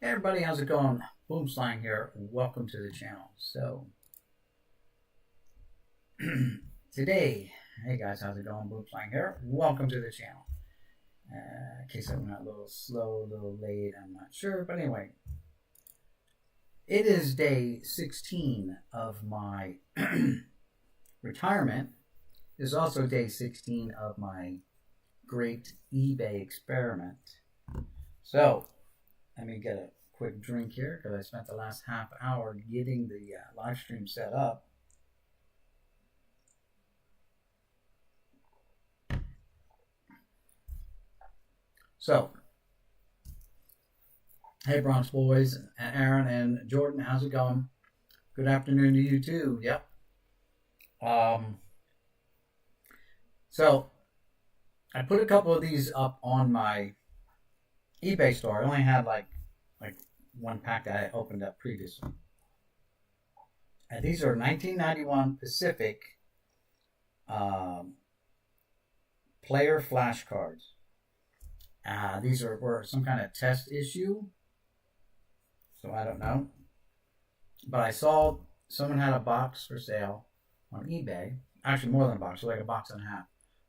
Hey everybody, how's it going? Boom Slang here. Welcome to the channel. So today, hey guys, how's it going? Boom Slang here. Welcome to the channel. In case I went a little slow, a little late, I'm not sure, but anyway, it is day 16 of my retirement. It's also day 16 of my great eBay experiment. So let me get a quick drink here because I spent the last half hour getting the live stream set up. So, hey Bronx boys, and Aaron and Jordan, how's it going? Good afternoon to you too. Yep. Um, so I put a couple of these up on my eBay store. I only had like one pack that I opened up previously. And these are 1991 Pacific um, player flashcards. These were some kind of test issue, so I don't know. But I saw someone had a box for sale on eBay. Actually, more than a box, so like a box and a half.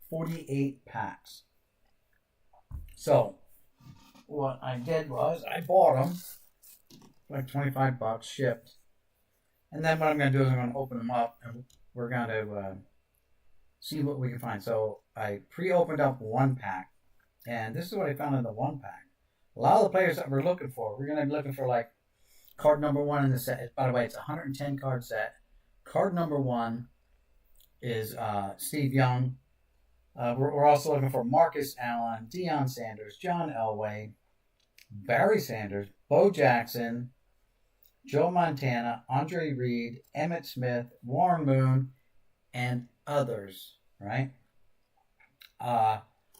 48 packs. So what I did was I bought them like 25 bucks shipped. And then what I'm going to do is I'm going to open them up and we're going to see what we can find. So I pre-opened up one pack. And this is what I found in the one pack. A lot of the players that we're looking for, we're going to be looking for like card number one in the set. By the way, it's a 110 card set. Card number one is Steve Young. We're also looking for Marcus Allen, Deion Sanders, John Elway, Barry Sanders, Bo Jackson, Joe Montana, Andre Reed, Emmitt Smith, Warren Moon, and others, right?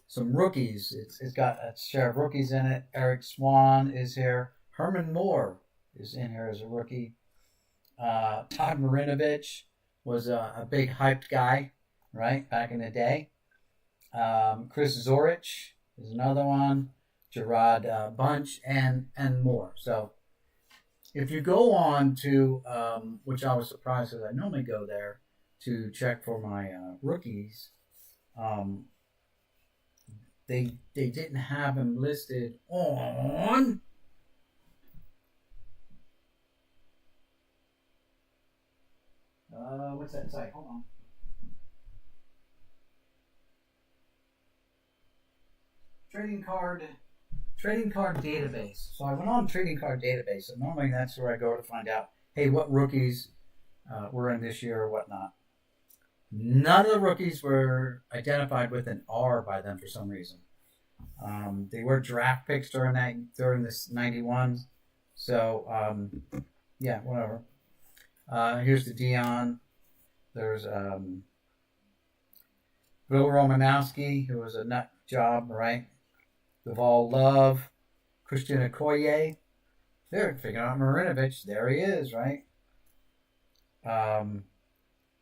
Some rookies. It's got a share of rookies in it. Eric Swann is here. Herman Moore is in here as a rookie. Todd Marinovich was a big hyped guy, right, back in the day. Chris Zorich is another one. Gerard Bunch and more. So if you go on to, which I was surprised because I normally go there to check for my rookies, they didn't have him listed on what's that site? Hold on. Trading card database. So I went on trading card database, and normally that's where I go to find out, hey, what rookies were in this year or whatnot. None of the rookies were identified with an R by them for some reason. They were draft picks during this 91. So yeah, whatever. Here's the deion. There's Bill Romanowski, who was a nut job, right? Duvall Love, Christian Okoye. They're figuring out Marinovich. There he is, right?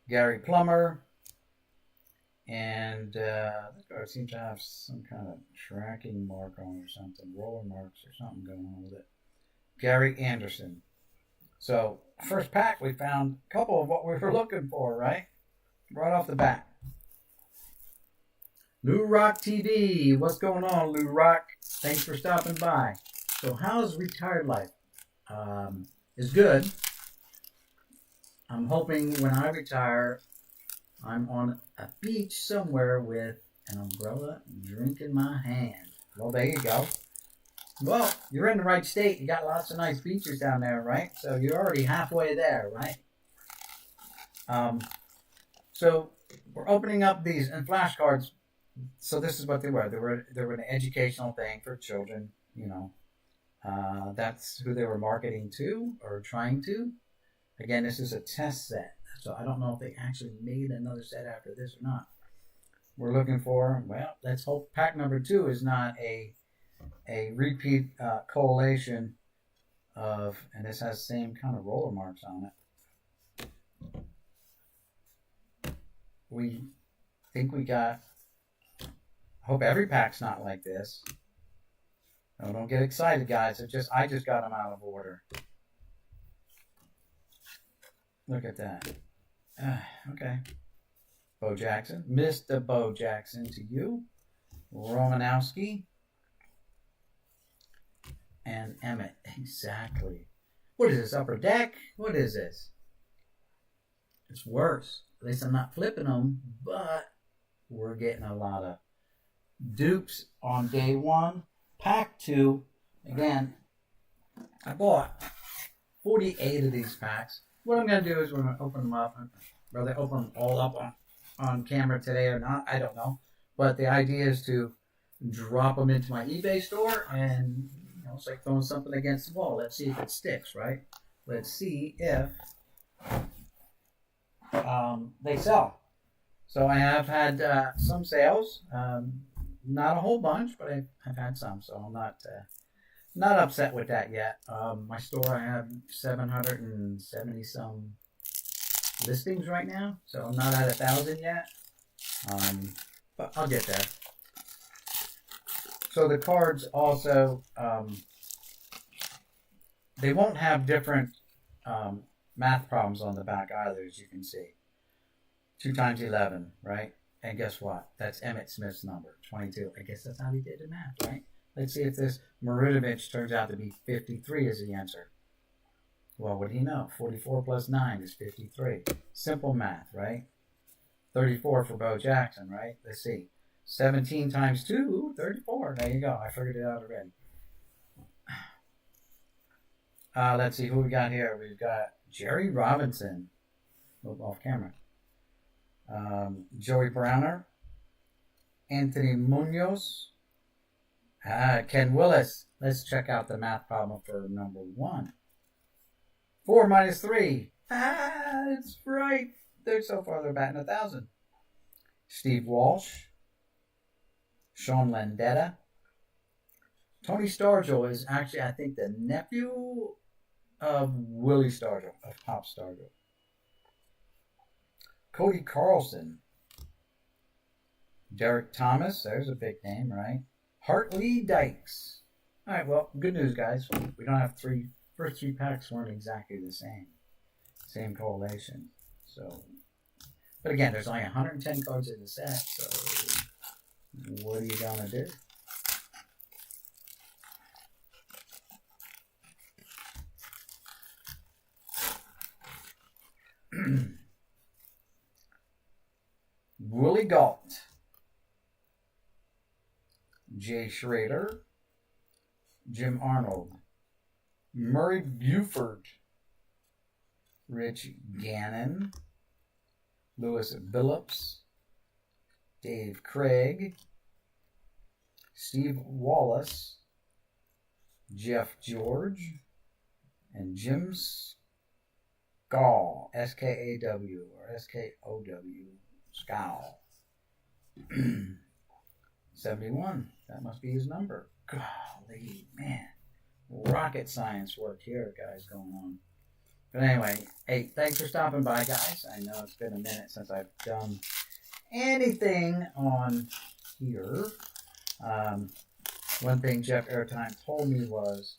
Gary Plummer. And that card seems to have some kind of tracking mark on it or something, roller marks or something going on with it. Gary Anderson. So, first pack, we found a couple of what we were looking for, right? Right off the bat. Lou Rock TV. What's going on, Lou Rock? Thanks for stopping by. So, how's retired life? Is good. I'm hoping when I retire, I'm on a beach somewhere with an umbrella, drink in my hand. Well, there you go. Well, you're in the right state. You got lots of nice beaches down there, right? So you're already halfway there, right? So we're opening up these and flashcards. So this is what they were. They were an educational thing for children. You know, that's who they were marketing to or trying to. Again, this is a test set. So I don't know if they actually made another set after this or not. We're looking for, well, let's hope pack number 2 is not a repeat collation of, and this has the same kind of roller marks on it. We think we got, I hope every pack's not like this. No, don't get excited, guys. I just got them out of order. Look at that. Okay. Bo Jackson. Mr. Bo Jackson to you. Romanowski. And Emmitt. Exactly. What is this, Upper Deck? What is this? It's worse. At least I'm not flipping them, but we're getting a lot of dupes on day one. Pack 2. Again, I bought 48 of these packs. What I'm going to do is we're going to open them up. Whether open them all up on camera today or not, I don't know. But the idea is to drop them into my eBay store and, you know, it's like throwing something against the wall. Let's see if it sticks, right? Let's see if they sell. So I have had some sales. Not a whole bunch, but I've had some. So I'm not upset with that yet. My store, I have 770 some listings right now, so I'm not at 1,000 yet. But I'll get there. So the cards also, they won't have different math problems on the back either, as you can see. 2 times 11, right? And guess what? That's Emmitt Smith's number, 22. I guess that's how he did the math, right? Let's see if this marinovich turns out to be 53 as the answer. Well, what do you know? 44 plus 9 is 53. Simple math, right? 34 for Bo Jackson, right? Let's see. 17 times 2, 34. There you go. I figured it out already. Let's see who we got here. We've got Jerry Robinson. Move off camera. Joey Browner. Anthony Munoz. Ken Willis. Let's check out the math problem for number 1. 4 minus 3. That's right. So far they're batting 1,000. Steve Walsh. Sean Landetta. Tony Stargell is actually, I think, the nephew of Willie Stargell, of Pop Stargell. Cody Carlson. Derek Thomas. There's a big name, right? Hartley Dykes. All right, well, good news, guys. We don't have first 3 packs weren't exactly the same correlation. So, but again, there's only 110 cards in the set, so what are you gonna do? Willie Galt. Jay Schrader. Jim Arnold. Murray Buford. Rich Gannon. Lewis Billups. Dave Craig. Steve Wallace. Jeff George. And Jim Skaw. S-K-A-W or S-K-O-W. Skaw. 71. That must be his number. Golly, man. Rocket science work here, guys, going on. But anyway, hey, thanks for stopping by, guys. I know it's been a minute since I've done anything on here. One thing Jeff Airtime told me was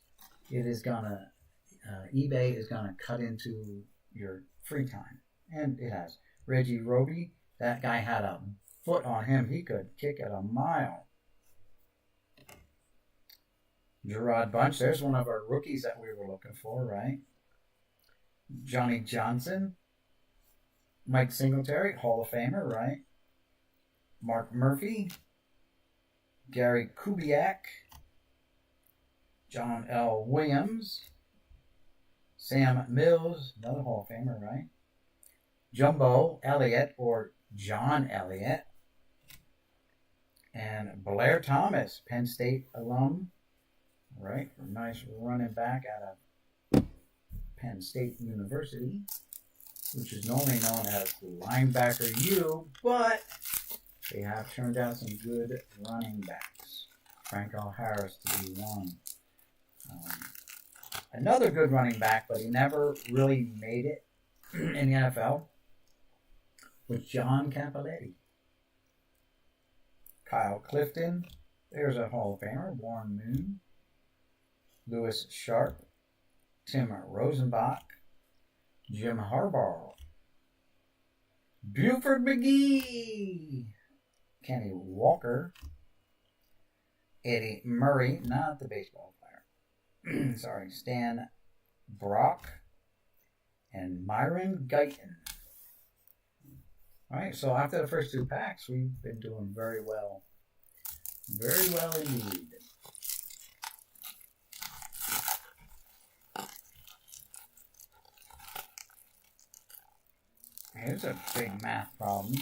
eBay is gonna cut into your free time. And it has. Reggie Roby, that guy had a foot on him. He could kick it a mile. Gerard Bunch, there's one of our rookies that we were looking for, right? Johnny Johnson. Mike Singletary, Hall of Famer, right? Mark Murphy. Gary Kubiak. John L. Williams. Sam Mills, another Hall of Famer, right? Jumbo Elliott, or John Elliott. And Blair Thomas, Penn State alum, right? Nice running back out of Penn State University, which is normally known as Linebacker U, but they have turned out some good running backs. Franco Harris to be one. Another good running back, but he never really made it in the NFL, was John Campbelletti. Kyle Clifton, there's a Hall of Famer, Warren Moon. Lewis Sharp, Tim Rosenbach, Jim Harbaugh, Buford McGee, Kenny Walker, Eddie Murray, not the baseball player, sorry, Stan Brock, and Myron Guyton. All right, so after the first 2 packs, we've been doing very well. Very well indeed. Here's a big math problem.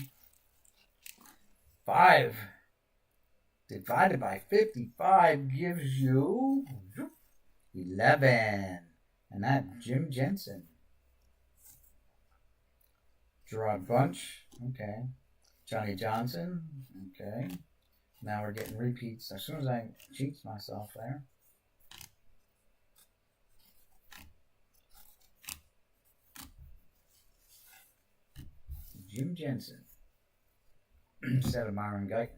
5 divided by 55 gives you 11. And that's Jim Jensen. Gerard Bunch. Okay. Johnny Johnson. Okay. Now we're getting repeats. As soon as I cheat myself there. Jim Jensen instead of Myron Guyton.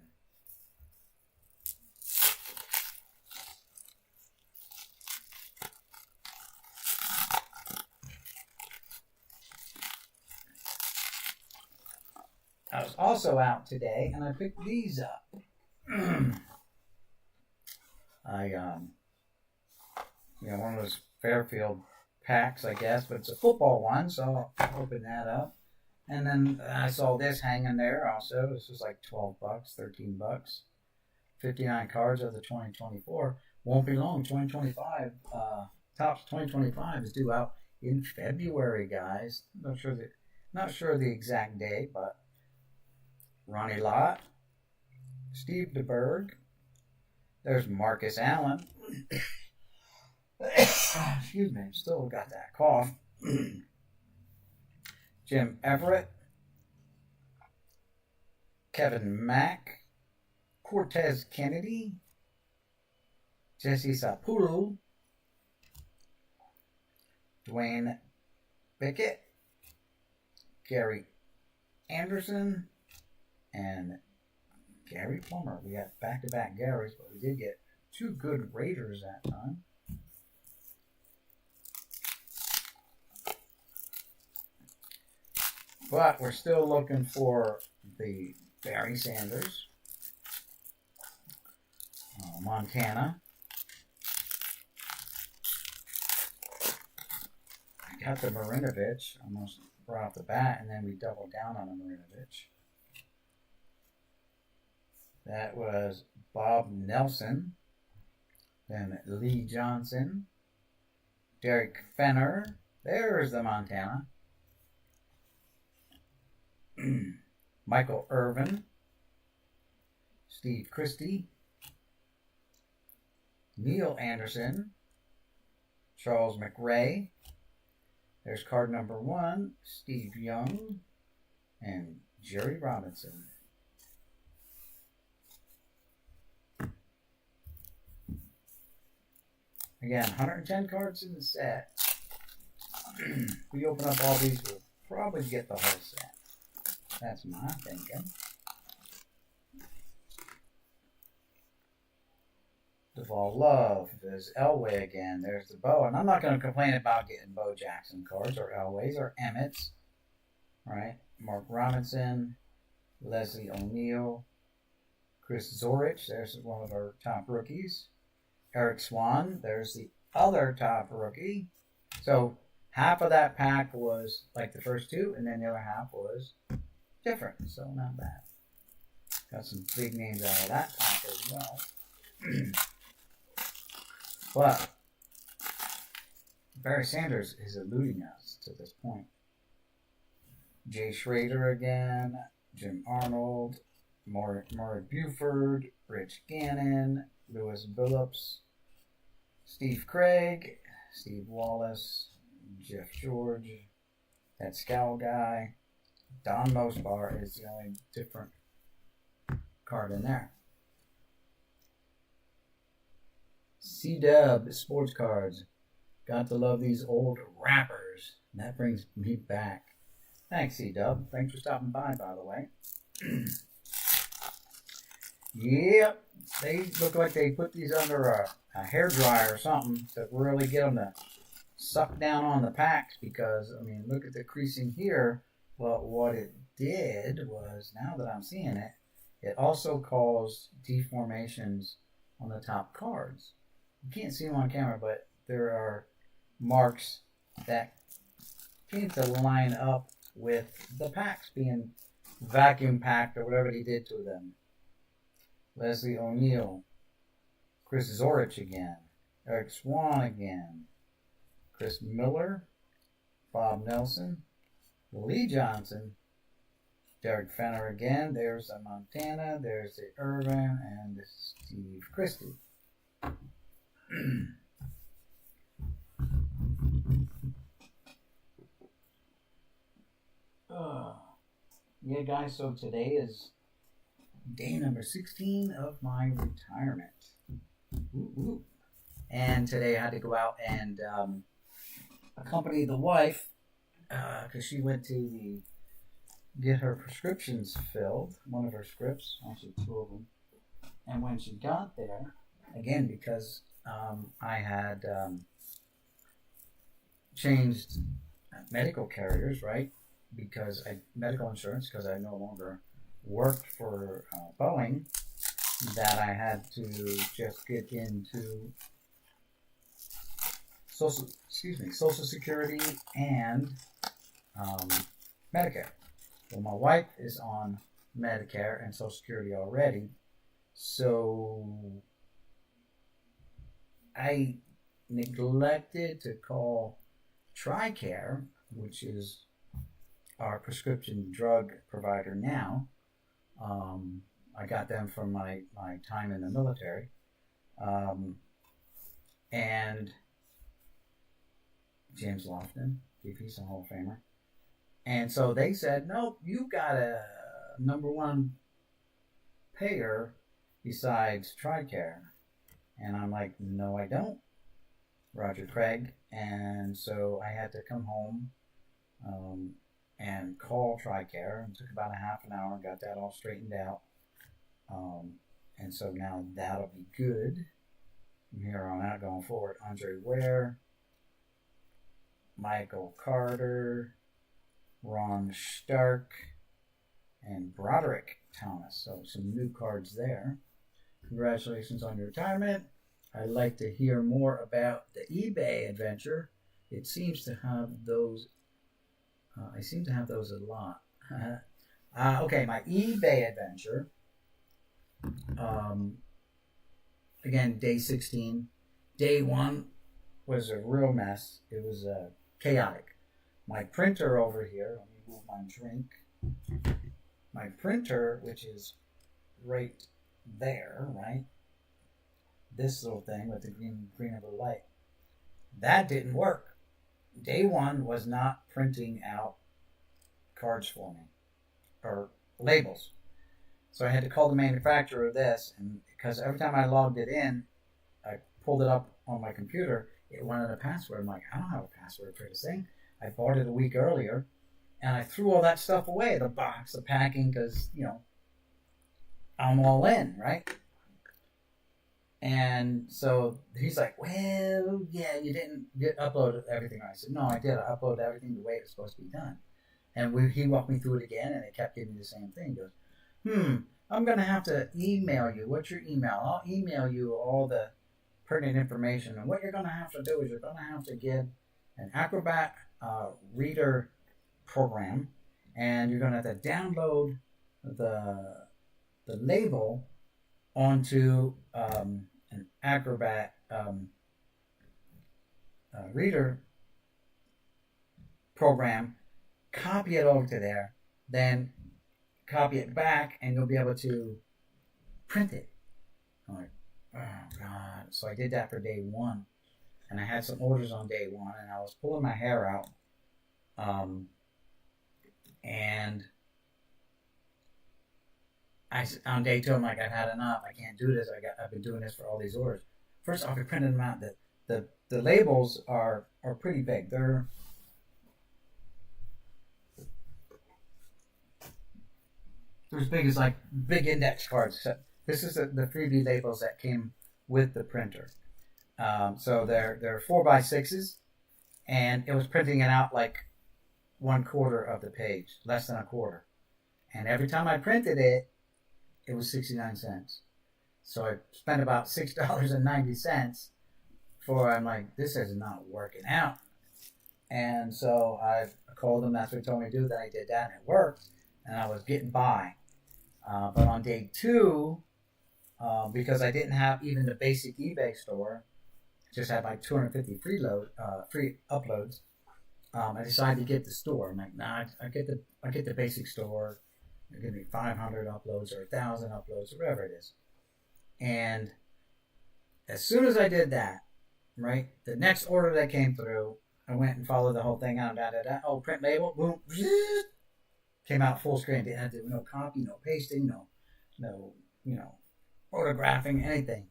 I was also out today and I picked these up. One of those Fairfield packs, I guess, but it's a football one, so I'll open that up. And then I saw this hanging there also. This was like $12, $13. 59 cards of the 2024. Won't be long. 2025. Topps 2025 is due out in February, guys. Not sure the exact date, but Ronnie Lott, Steve DeBerg. There's Marcus Allen. Excuse me, still got that cough. Jim Everett, Kevin Mack, Cortez Kennedy, Jesse Sapulu, Dwayne Bickett, Gary Anderson, and Gary Plummer. We got back-to-back Garys, but we did get 2 good Raiders that time. But we're still looking for the Barry Sanders, Montana. I got the Marinovich almost right off the bat, and then we doubled down on the Marinovich. That was Bob Nelson, then Lee Johnson, Derek Fenner. There's the Montana. Michael Irvin, Steve Christie, Neil Anderson, Charles McRae. There's card number 1, Steve Young, and Jerry Robinson. Again, 110 cards in the set. If we open up all these, we'll probably get the whole set. That's my thinking. Duvall Love. There's Elway again. There's the Bo. And I'm not going to complain about getting Bo Jackson cards or Elways or Emmitts. Right? Mark Robinson. Leslie O'Neal. Chris Zorich. There's one of our top rookies. Eric Swann. There's the other top rookie. So half of that pack was like the first 2, and then the other half was different, so not bad. Got some big names out of that pack as well. But Barry Sanders is eluding us to this point. Jay Schrader again, Jim Arnold, Maury Buford, Rich Gannon, Lewis Billups, Steve Craig, Steve Wallace, Jeff George, that Scowl guy. Don Mosbar is the only different card in there. C-Dub Sports Cards. Got to love these old wrappers. And that brings me back. Thanks, C-Dub. Thanks for stopping by the way. Yep. they look like they put these under a hair dryer or something to really get them to suck down on the packs because, I mean, look at the creasing here. Well, what it did was, now that I'm seeing it, it also caused deformations on the top cards. You can't see them on camera, but there are marks that seem to line up with the packs being vacuum packed or whatever he did to them. Leslie O'Neill, Chris Zorich again, Eric Swann again, Chris Miller, Bob Nelson, Lee Johnson, Derek Fenner again. There's the Montana, there's the Irvin, and the Steve Christie. Yeah, guys, so today is day number 16 of my retirement. Ooh. And today I had to go out and accompany the wife because she went to get her prescriptions filled, one of her scripts, actually 2 of them. And when she got there, again, because I had changed medical carriers, right? Because medical insurance, because I no longer worked for Boeing, that I had to just get into Social Security and Medicare. Well, my wife is on Medicare and Social Security already, so I neglected to call TRICARE, which is our prescription drug provider now. I got them from my time in the military. And James Lofton, he's a Hall of Famer. And so they said, nope, you got a number one payer besides TRICARE. And I'm like, no, I don't. Roger Craig. And so I had to come home and call TRICARE. It took about a half an hour, got that all straightened out. And so now that'll be good from here on out going forward. Andre Ware, Michael Carter, Ron Stark, and Broderick Thomas. So some new cards there. Congratulations on your retirement. I'd like to hear more about the eBay adventure. It seems to have those. I seem to have those a lot. Okay, my eBay adventure. Again, day 16. Day 1 was a real mess. It was chaotic. My printer over here, let me move my drink. My printer, which is right there, right? This little thing with the green and blue light, that didn't work. Day 1 was not printing out cards for me, or labels. So I had to call the manufacturer of this, and because every time I logged it in, I pulled it up on my computer, it wanted a password. I'm like, I don't have a password for this thing. I bought it a week earlier, and I threw all that stuff away, the box, the packing, because, I'm all in, right? And so he's like, well, yeah, you didn't upload everything. I said, no, I did. I uploaded everything the way it was supposed to be done. And he walked me through it again, and it kept giving me the same thing. He goes, I'm going to have to email you. What's your email? I'll email you all the pertinent information. And what you're going to have to do is you're going to have to get an Acrobat Reader program, and you're going to have to download the label onto an Acrobat Reader program, copy it over to there, then copy it back, and you'll be able to print it. I'm like, oh God. So I did that for day 1, and I had some orders on day 1, and I was pulling my hair out, and on day 2, I'm like, I've had enough. I can't do this. I've been doing this for all these orders. First off, I printed them out. The labels are pretty big. They're as big as like big index cards, except This is the freebie labels that came with the printer. So they're 4x6s, and it was printing it out like 1/4 of the page, less than a quarter. And every time I printed it, it was 69 cents. So I spent about $6.90 for, I'm like, this is not working out. And so I called them, that's what they told me to do, that I did that, and it worked, and I was getting by. But on day 2, because I didn't have even the basic eBay store, just had like 250 free uploads, I decided to get the store. I'm like, nah, I get the basic store. It give me 500 uploads or 1,000 uploads or whatever it is. And as soon as I did that, right, the next order that came through, I went and followed the whole thing out. Oh, print label, boom, came out full screen. Didn't have to do no copy, no pasting, no, photographing, anything.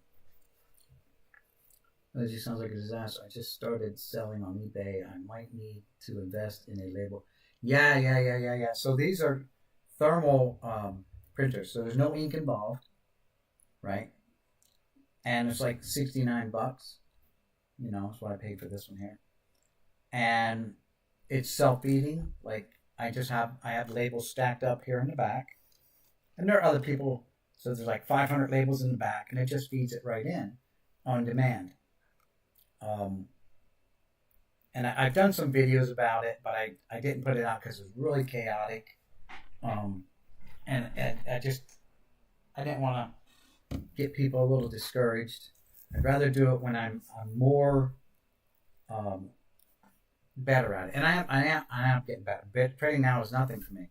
It just sounds like a disaster. I just started selling on eBay. I might need to invest in a label. Yeah. So these are thermal printers. So there's no ink involved, right? And it's like $69. That's what I paid for this one here. And it's self-feeding. Like I have labels stacked up here in the back. And there are other people. So there's like 500 labels in the back, and it just feeds it right in on demand. And I've done some videos about it, but I didn't put it out because it was really chaotic. And I didn't want to get people a little discouraged. I'd rather do it when I'm more better at it. And I am getting better. But trading now is nothing for me.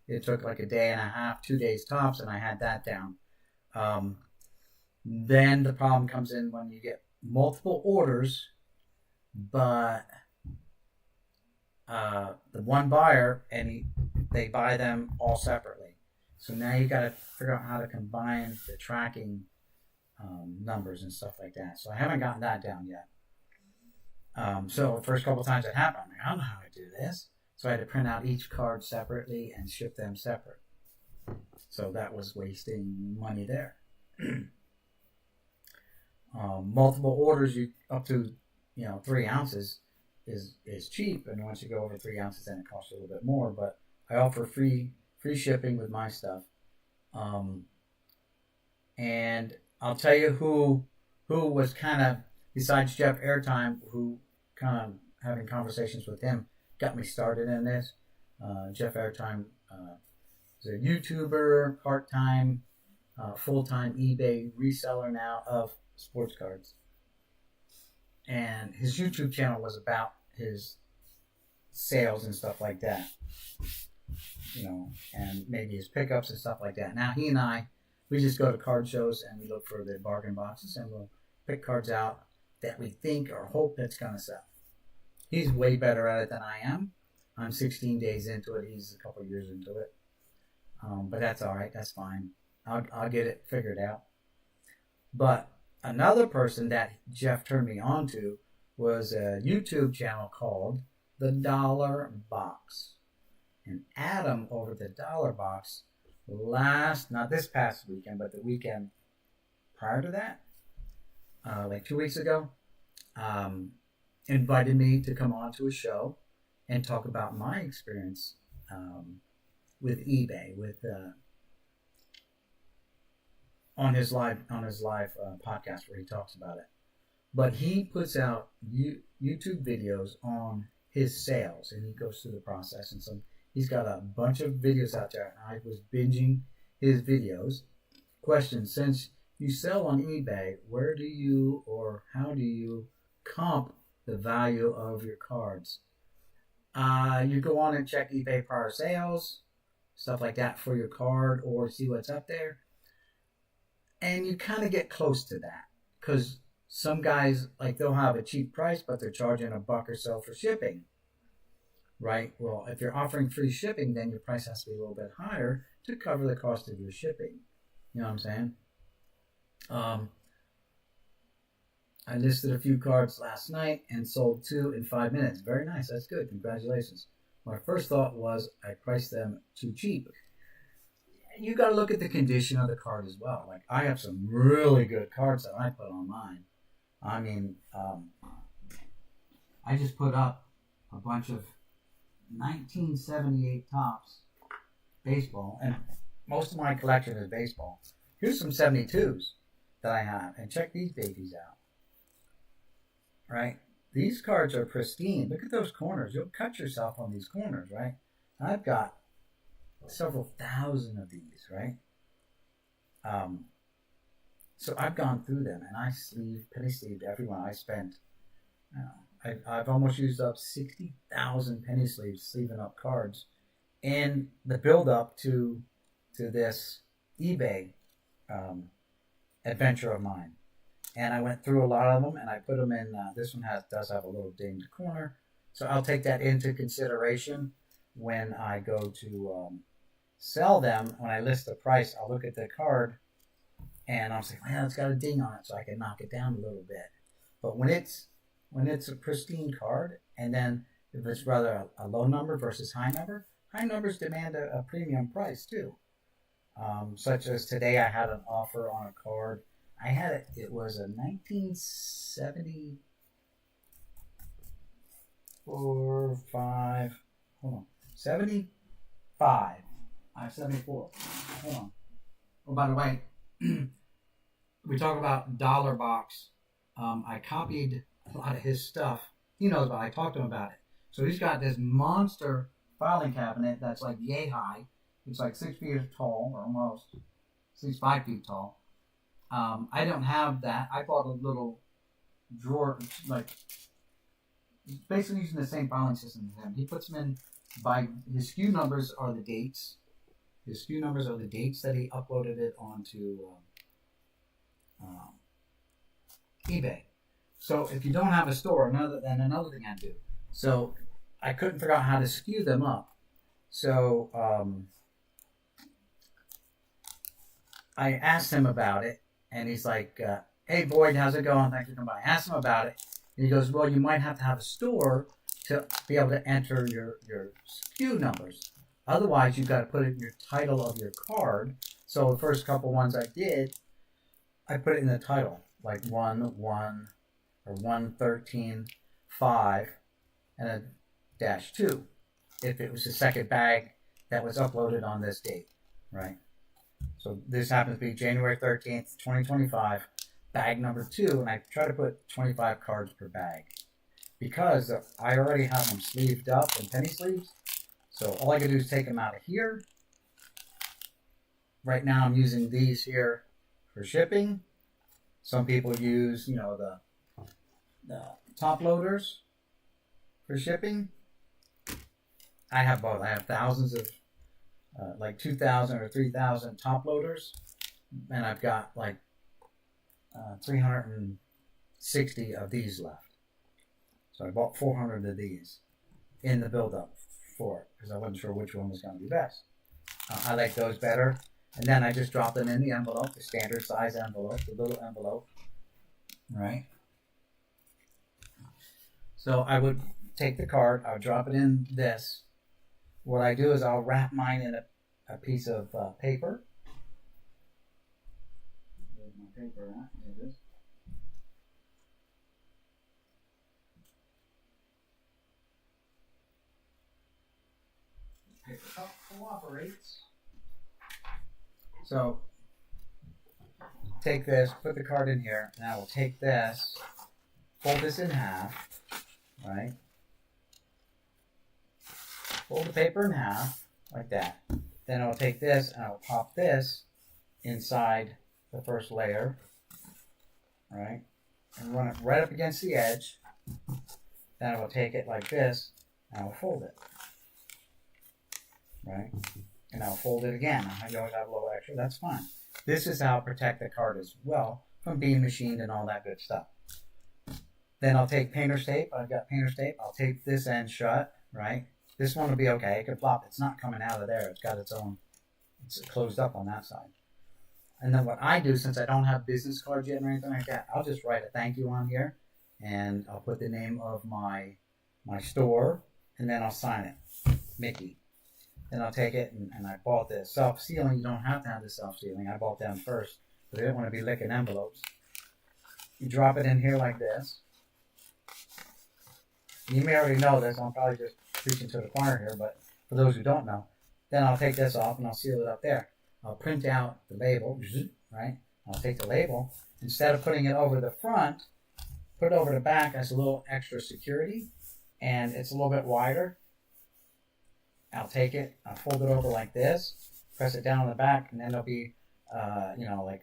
It took like a day and a half, 2 days tops, and I had that down. Then the problem comes in when you get multiple orders, but the one buyer, and they buy them all separately. So now you got to figure out how to combine the tracking numbers and stuff like that. So I haven't gotten that down yet. So the first couple times it happened, I'm like, I don't know how to do this. So I had to print out each card separately and ship them separate. So that was wasting money there. Multiple orders, up to 3 ounces is cheap, and once you go over 3 ounces, then it costs a little bit more. But I offer free shipping with my stuff. And I'll tell you who was kind of, besides Jeff Airtime, who kind of having conversations with him got me started in this. Jeff Airtime is a YouTuber, part-time, full-time eBay reseller now of sports cards. And his YouTube channel was about his sales and stuff like that. And maybe his pickups and stuff like that. Now he and I, we just go to card shows and we look for the bargain boxes, and we'll pick cards out that we think or hope that's going to sell. He's way better at it than I am. I'm 16 days into it. He's a couple years into it. But that's all right. That's fine. I'll get it figured out. But another person that Jeff turned me on to was a YouTube channel called The Dollar Box. And Adam over the Dollar Box not this past weekend, but the weekend prior to that, like 2 weeks ago, invited me to come on to a show and talk about my experience with eBay, on his live podcast where he talks about it. But he puts out YouTube videos on his sales, and he goes through the process. And so he's got a bunch of videos out there. I was binging his videos. Question: since you sell on eBay, where do you or how do you comp the value of your cards? You go on and check eBay prior sales, stuff like that for your card, or see what's up there. And you kind of get close to that, because some guys, like, they'll have a cheap price, but they're charging $1 or so for shipping, right? Well, if you're offering free shipping, then your price has to be a little bit higher to cover the cost of your shipping. You know what I'm saying? I listed a few cards last night and sold 2 in 5 minutes. Very nice. That's good. Congratulations. My first thought was I priced them too cheap. you got to look at the condition of the card as well. Like I have some really good cards that I put on mine. I mean, I just put up a bunch of 1978 Topps baseball, and most of my collection is baseball. Here's some 72s that I have, and check these babies out. Right? These cards are pristine. Look at those corners. You'll cut yourself on these corners, right? I've got several thousand of these, right? So I've gone through them, and I penny sleeved every one. I spent, I've almost used up 60,000 penny sleeves sleeving up cards in the build up to this eBay adventure of mine. And I went through a lot of them, and I put them in. This one does have a little dinged corner, so I'll take that into consideration when I go to sell them. When I list the price, I'll look at the card, and I'll say, "Well, it's got a ding on it, so I can knock it down a little bit." But when it's a pristine card, and then if it's rather a low number versus high numbers demand a premium price too. Such as today, I had an offer on a card. I had it. It was a 1974, 5. Hold on, 75. I have 74. Hold on. Oh, by the way, we talk about Dollar Box. I copied a lot of his stuff. He knows about it. I talked to him about it. So he's got this monster filing cabinet that's like yay high. It's like 6 feet tall, or almost 5 feet tall. I don't have that. I bought a little drawer, like basically using the same filing system as him. He puts them in by his SKU numbers are the dates. His SKU numbers are the dates that he uploaded it onto eBay. So if you don't have a store, another thing I do. So I couldn't figure out how to SKU them up. So I asked him about it. And he's like, "Hey, Boyd, how's it going? Thanks for coming by." I asked him about it. And he goes, "Well, you might have to have a store to be able to enter your SKU numbers. Otherwise, you've got to put it in your title of your card." So the first couple ones I did, I put it in the title, like 1, 1, or 113, 5, and a -2. If it was the second bag that was uploaded on this date, right? So this happens to be January 13th, 2025, bag number 2, and I try to put 25 cards per bag because I already have them sleeved up in penny sleeves. So all I can do is take them out of here. Right now I'm using these here for shipping. Some people use, the top loaders for shipping. I have both. I have thousands of like 2,000 or 3,000 top loaders, and I've got like 360 of these left. So I bought 400 of these in the build-up for it because I wasn't sure which one was going to be best. I like those better, and then I just drop them in the envelope, the standard size envelope, the little envelope, right? So I would take the card, I would drop it in this. What I do is I'll wrap mine in a piece of paper. Where's my paper at? There it is. Paper cooperates. So take this, put the card in here, and I will take this, fold this in half, right? Fold the paper in half, like that. Then I'll take this and I'll pop this inside the first layer, right? And run it right up against the edge. Then I will take it like this and I'll fold it, right? And I'll fold it again. I always have a little extra, that's fine. This is how I protect the card as well from being machined and all that good stuff. Then I'll take painter's tape. I've got painter's tape. I'll tape this end shut, right? This one will be okay. It can flop. It's not coming out of there. It's got its own, it's closed up on that side. And then what I do, since I don't have business cards yet or anything like that, I'll just write a thank you on here, and I'll put the name of my store, and then I'll sign it, Mickey. Then I'll take it, and I bought this self-sealing. You don't have to have the self-sealing. I bought them first, but I didn't want to be licking envelopes. You drop it in here like this. You may already know this. I'm probably just preaching to the choir here, but for those who don't know, then I'll take this off and I'll seal it up there. I'll print out the label, right? I'll take the label. Instead of putting it over the front, put it over the back as a little extra security, and it's a little bit wider. I'll take it, I'll fold it over like this, press it down on the back, and then there'll be, like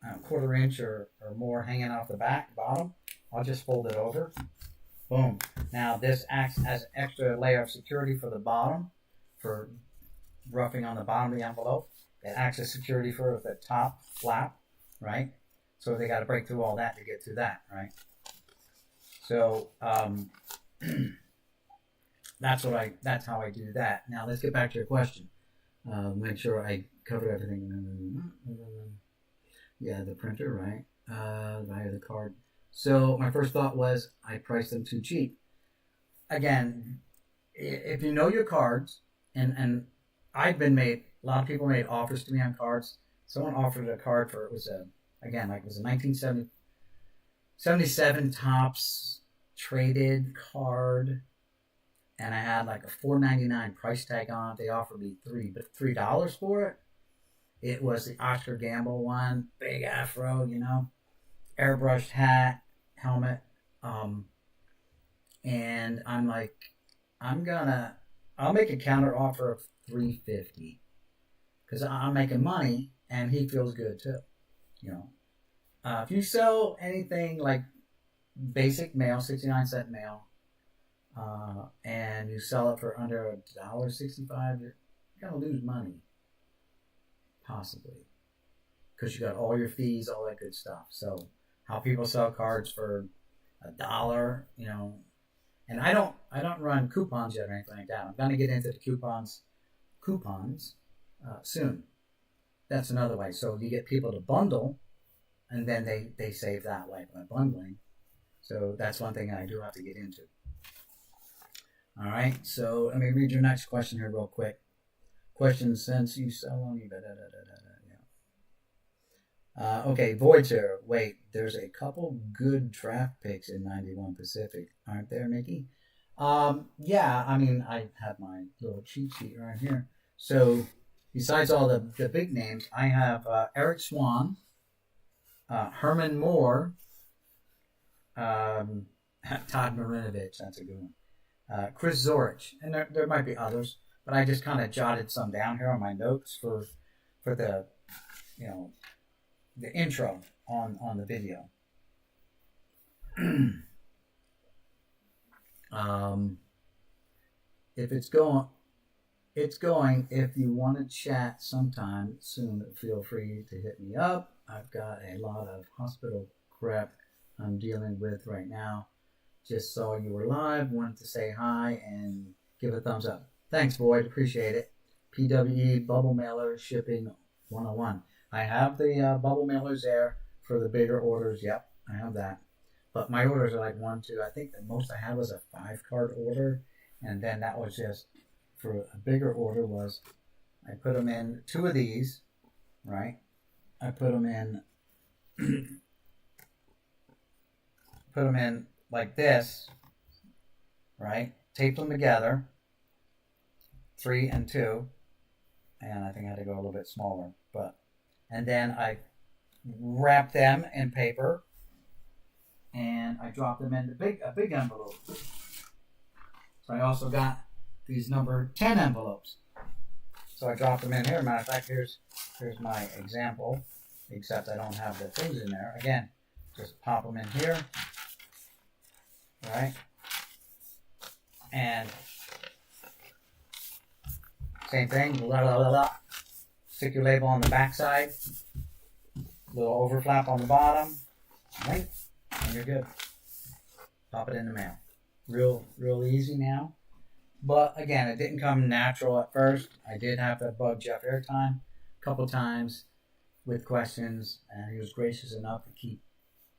a quarter inch or more hanging off the back, bottom. I'll just fold it over. Boom. Now this acts as an extra layer of security for the bottom, for roughing on the bottom of the envelope. It acts as security for the top flap, right? So they got to break through all that to get to that, right? So that's how I do that. Now let's get back to your question. Make sure I cover everything. Yeah, the printer, right? Via the card. So my first thought was I priced them too cheap. Again, if you know your cards, and I've been made, a lot of people made offers to me on cards. Someone offered a card for, it was a 1977 Topps traded card, and I had like a $4.99 price tag on it. They offered me $3 for it. It was the Oscar Gamble one, big afro, airbrushed hat, helmet, and I'm like, I'll make a counter offer of $350 because I'm making money and he feels good too, If you sell anything like basic mail, 69-cent mail, and you sell it for under $1.65, you're gonna lose money, possibly, because you got all your fees, all that good stuff. So how people sell cards for $1, and I don't run coupons yet or anything like that. I'm gonna get into the coupons soon. That's another way. So you get people to bundle, and then they save that way by bundling. So that's one thing I do have to get into. All right, so let me read your next question here real quick. Question: since you sell on eBay, okay, Voyager. Wait, there's a couple good draft picks in 91 Pacific, aren't there, Nikki? Yeah, I have my little cheat sheet right here. So besides all the big names, I have Eric Swann, Herman Moore, Todd Marinovich, that's a good one. Chris Zorich, and there might be others, but I just kind of jotted some down here on my notes for the the intro on the video. If it's going. If you want to chat sometime soon, feel free to hit me up. I've got a lot of hospital crap I'm dealing with right now. Just saw you were live, wanted to say hi and give a thumbs up. Thanks, Boyd, appreciate it. PWE Bubble Mailer Shipping 101. I have the bubble mailers there for the bigger orders. Yep, I have that. But my orders are like 1, 2. I think the most I had was a 5-card order, and then that was just for a bigger order was I put them in 2 of these, right? I put them in like this, right? Tape them together, 3 and 2, and I think I had to go a little bit smaller, and then I wrap them in paper, and I drop them in a big envelope. So I also got these number 10 envelopes. So I drop them in here. Matter of fact, here's my example, except I don't have the things in there. Again, just pop them in here, right? And same thing, stick your label on the back side, little overflap on the bottom, right? And you're good. Pop it in the mail. Real easy now. But again, it didn't come natural at first. I did have to bug Jeff Airtime a couple times with questions, and he was gracious enough to keep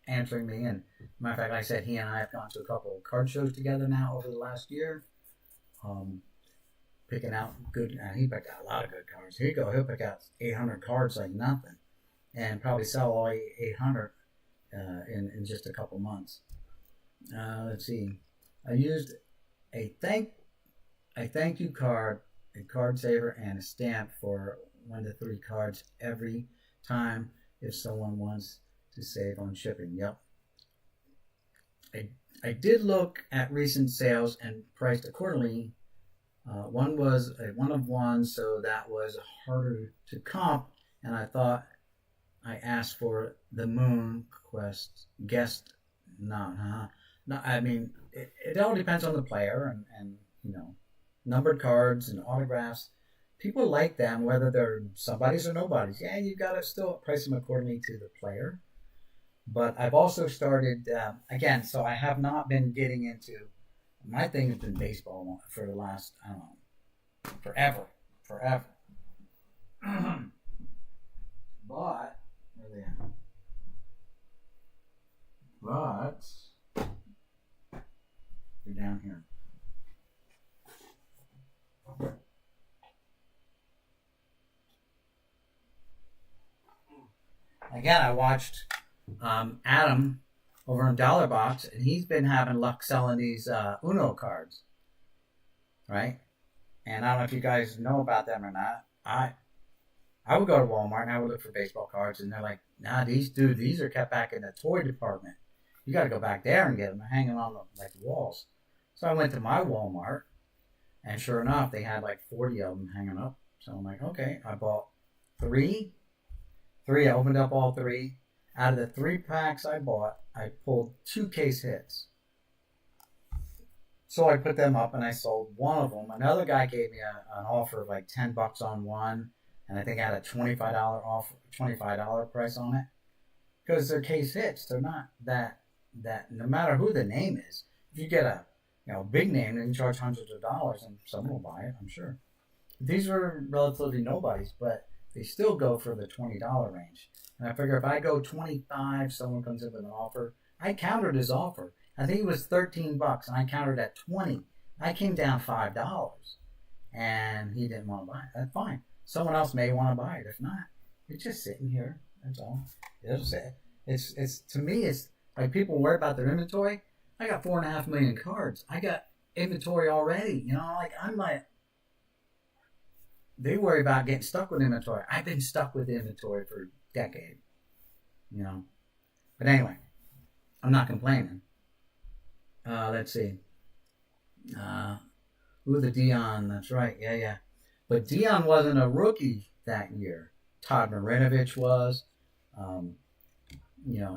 answering me. And matter of fact, like I said, he and I have gone to a couple of card shows together now over the last year. picking out good, and he picked out a lot of good cards. Here you go, he'll pick out 800 cards like nothing, and probably sell all 800 in just a couple months. Let's see. I used a thank you card, a card saver, and a stamp for 1 to 3 cards every time if someone wants to save on shipping. Yep. I did look at recent sales and priced accordingly. One was a 1 of 1, so that was harder to comp, and I thought I asked for the Moon Quest guest. No, I mean, it all depends on the player and numbered cards and autographs. People like them, whether they're somebody's or nobody's. Yeah, you got to still price them accordingly to the player. But I've also started, again, so I have not been getting into, my thing has been baseball for the last, I don't know, forever. But, where are they at? But, they're down here. Again, I watched Adam over on Dollar Box, and he's been having luck selling these Uno cards, right? And I don't know if you guys know about them or not. I would go to Walmart and I would look for baseball cards, and they're like, nah, these are kept back in the toy department. You got to go back there and get them. They're hanging on the walls. So I went to my Walmart, and sure enough, they had like 40 of them hanging up. So I'm like, okay, I bought three. I opened up all 3. Out of the 3 packs I bought, I pulled 2 case hits. So I put them up and I sold one of them. Another guy gave me an offer of like $10 on one, and I think I had a $25 price on it, because they're case hits. They're not that no matter who the name is. If you get a big name, then you charge hundreds of dollars, and someone will buy it, I'm sure. These were relatively nobodies, but they still go for the $20 range. And I figure if I go 25, someone comes in with an offer. I countered his offer. I think it was $13, and I countered at 20. I came down $5, and he didn't want to buy it. That's fine. Someone else may want to buy it. If not, it's just sitting here. That's all. It's to me, it's like people worry about their inventory. I got 4.5 million cards. I got inventory already. They worry about getting stuck with inventory. I've been stuck with inventory for a decade. But anyway, I'm not complaining. Let's see. The Deion, that's right. Yeah. But Deion wasn't a rookie that year. Todd Marinovich was. And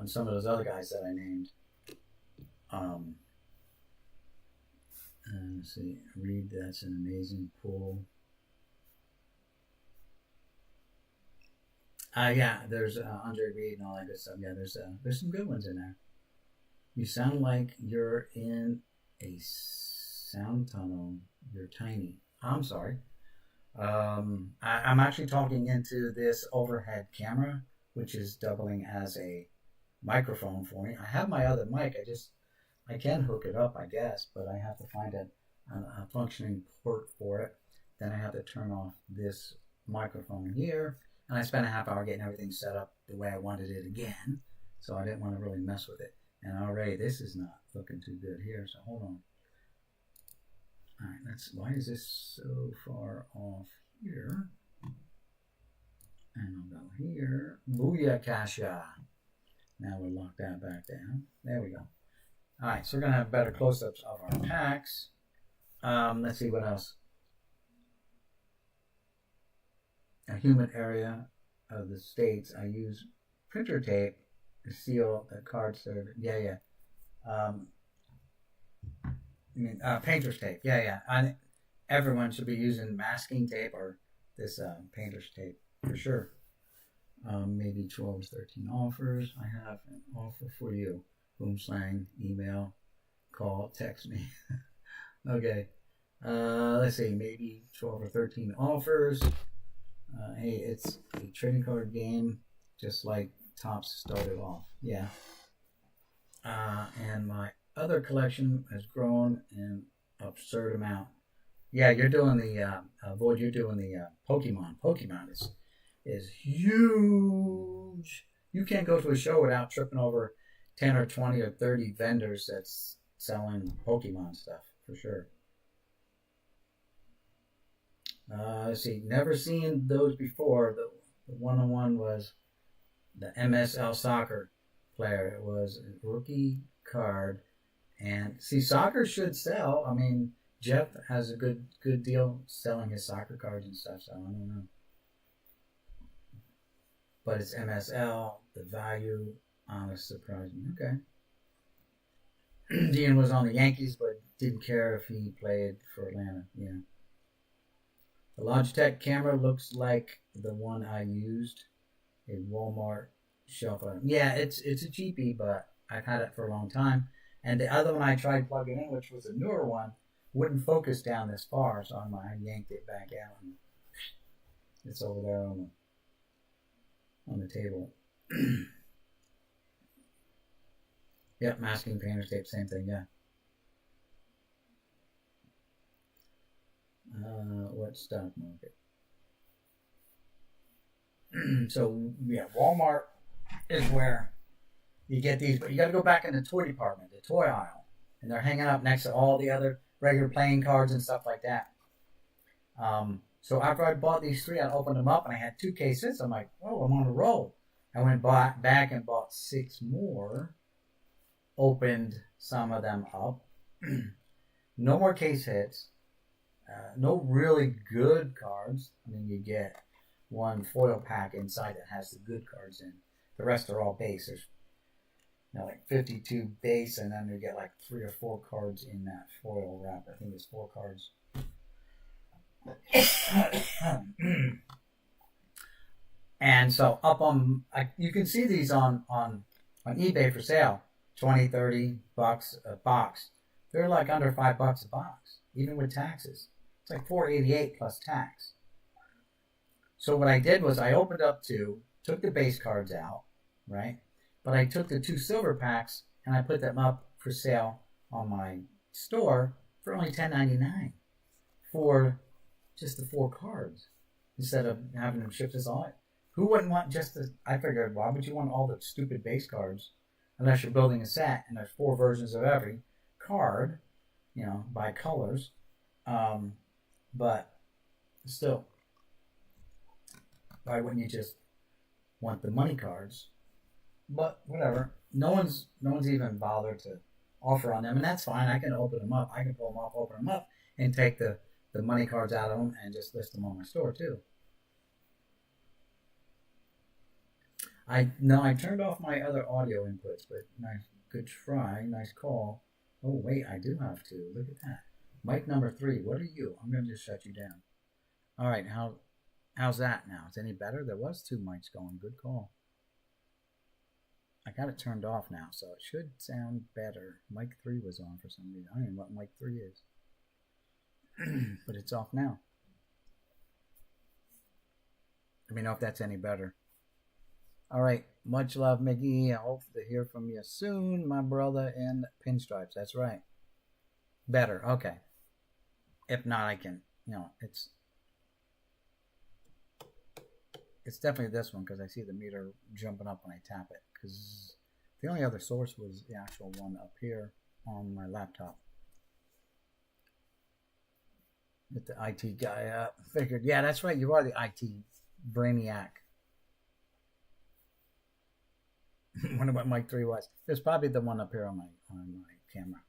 some of those other guys that I named. Let's see. Reed, that's an amazing pull. Yeah, there's Andre Reed and all that good stuff. Yeah, there's some good ones in there. You sound like you're in a sound tunnel. You're tiny. I'm sorry. I'm actually talking into this overhead camera, which is doubling as a microphone for me. I have my other mic. I can hook it up, I guess, but I have to find a functioning port for it. Then I have to turn off this microphone here. And I spent a half hour getting everything set up the way I wanted it again. So I didn't want to really mess with it. And already this is not looking too good here. So hold on. All right, why is this so far off here? And I'll go here. Booyah Kasha. Now we'll lock that back down. There we go. All right, so we're going to have better close-ups of our packs. Let's see what else. A humid area of the states, I use printer tape to seal the card server. Yeah. Painter's tape. Yeah. Everyone should be using masking tape or this painter's tape for sure. Maybe 12 to 13 offers. I have an offer for you. Boom slang, email, call, text me. Okay. Let's see, maybe 12 or 13 offers. Hey, it's a trading card game, just like Topps started off. Yeah. And my other collection has grown an absurd amount. Yeah, you're doing the Void. You're doing the Pokemon. Pokemon is huge. You can't go to a show without tripping over 10 or 20 or 30 vendors that's selling Pokemon stuff for sure. Let's see, never seen those before. The one-on-one was the MSL soccer player. It was a rookie card, and see, soccer should sell. I mean, Jeff has a good deal selling his soccer cards and stuff. So I don't know, but it's MSL. The value, honest, surprised me. Okay. Deion was on the Yankees, but didn't care if he played for Atlanta. Yeah. The Logitech camera looks like the one I used in Walmart shelf item. Yeah, it's a cheapie, but I've had it for a long time. And the other one I tried plugging in, which was a newer one, wouldn't focus down this far, so I yanked it back out, and it's over there on the table. Yep, masking painter's tape, same thing. Yeah. What stock market? So yeah, Walmart is where you get these, but you got to go back in the toy department, the toy aisle, and they're hanging up next to all the other regular playing cards and stuff like that. So after I bought these three, I opened them up and I had 2 cases. I'm like, oh, I'm on a roll. I went back and bought 6 more, opened some of them up. No more case hits. No really good cards. I mean, you get one foil pack inside that has the good cards in. The rest are all base. There's like 52 base, and then you get like 3 or 4 cards in that foil wrap. I think it's 4 cards. And so up on, you can see these on eBay for sale, 20, 30 bucks a box. They're like under $5 a box, even with taxes. It's like $4.88 plus tax. So what I did was I opened up 2, took the base cards out, right? But I took the 2 silver packs and I put them up for sale on my store for only $10.99 for just the 4 cards instead of having them shipped as all. Who wouldn't want just the? I figured, why would you want all the stupid base cards unless you're building a set and there's 4 versions of every card, by colors. But still, why wouldn't you just want the money cards? But whatever. No one's even bothered to offer on them, and that's fine. I can open them up. I can pull them off, open them up, and take the money cards out of them and just list them on my store too. I turned off my other audio inputs, but nice, good try, nice call. Oh wait, I do have to. Look at that. Mic number 3. What are you? I'm gonna just shut you down. All right, how's that now? Is it any better? There was 2 mics going. Good call. I got it turned off now, so it should sound better. Mic 3 was on for some reason. I don't know what mic 3 is, but it's off now. Let me know if that's any better. All right, much love, Mickey. I hope to hear from you soon, my brother in pinstripes. That's right. Better, okay. If not, I can, it's definitely this one because I see the meter jumping up when I tap it. Because the only other source was the actual one up here on my laptop. Get the IT guy up. Figured, yeah, that's right. You are the IT brainiac. Wonder what mic 3 was. There's probably the one up here on my camera.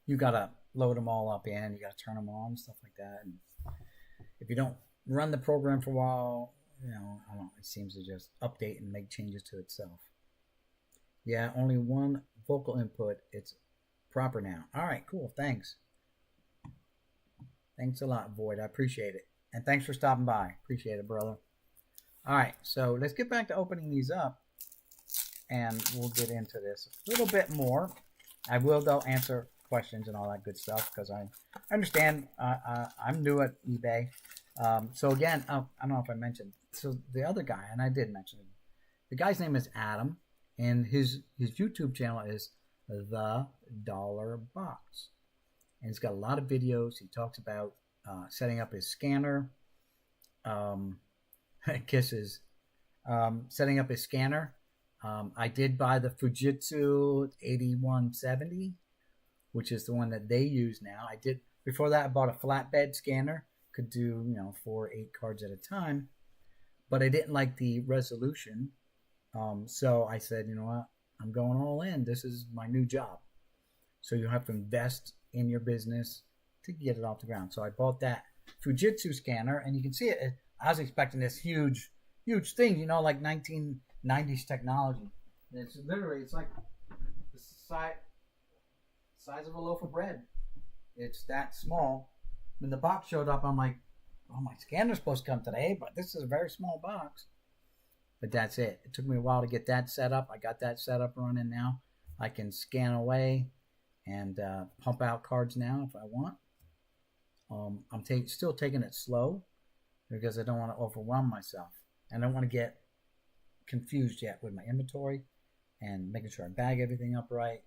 You gotta load them all up in. You gotta turn them on, stuff like that. And if you don't run the program for a while, I don't know. It seems to just update and make changes to itself. Yeah, only 1 vocal input. It's proper now. All right, cool. Thanks. Thanks a lot, Void. I appreciate it. And thanks for stopping by. Appreciate it, brother. All right, so let's get back to opening these up, and we'll get into this a little bit more. I will, though, answer questions and all that good stuff because I understand I'm new at eBay. So again, I don't know if I mentioned. So the other guy, and I did mention him. The guy's name is Adam, and his YouTube channel is The Dollar Box. and he's got a lot of videos. He talks about setting up his scanner. Kisses. Setting up his scanner. I did buy the Fujitsu 8170, which is the one that they use now. I did before that. I bought a flatbed scanner, could do 4 or 8 cards at a time, but I didn't like the resolution. So I said, you know what, I'm going all in. This is my new job. So you have to invest in your business to get it off the ground. So I bought that Fujitsu scanner, and you can see it. I was expecting this huge thing, like 1990s technology. And it's literally, it's like the size of a loaf of bread. It's that small. When the box showed up, I'm like, oh, my scanner's supposed to come today, but this is a very small box. But that's it. It took me a while to get that set up. I got that set up running now. I can scan away and pump out cards now if I want. I'm still taking it slow because I don't want to overwhelm myself. I don't want to get confused yet with my inventory and making sure I bag everything up right,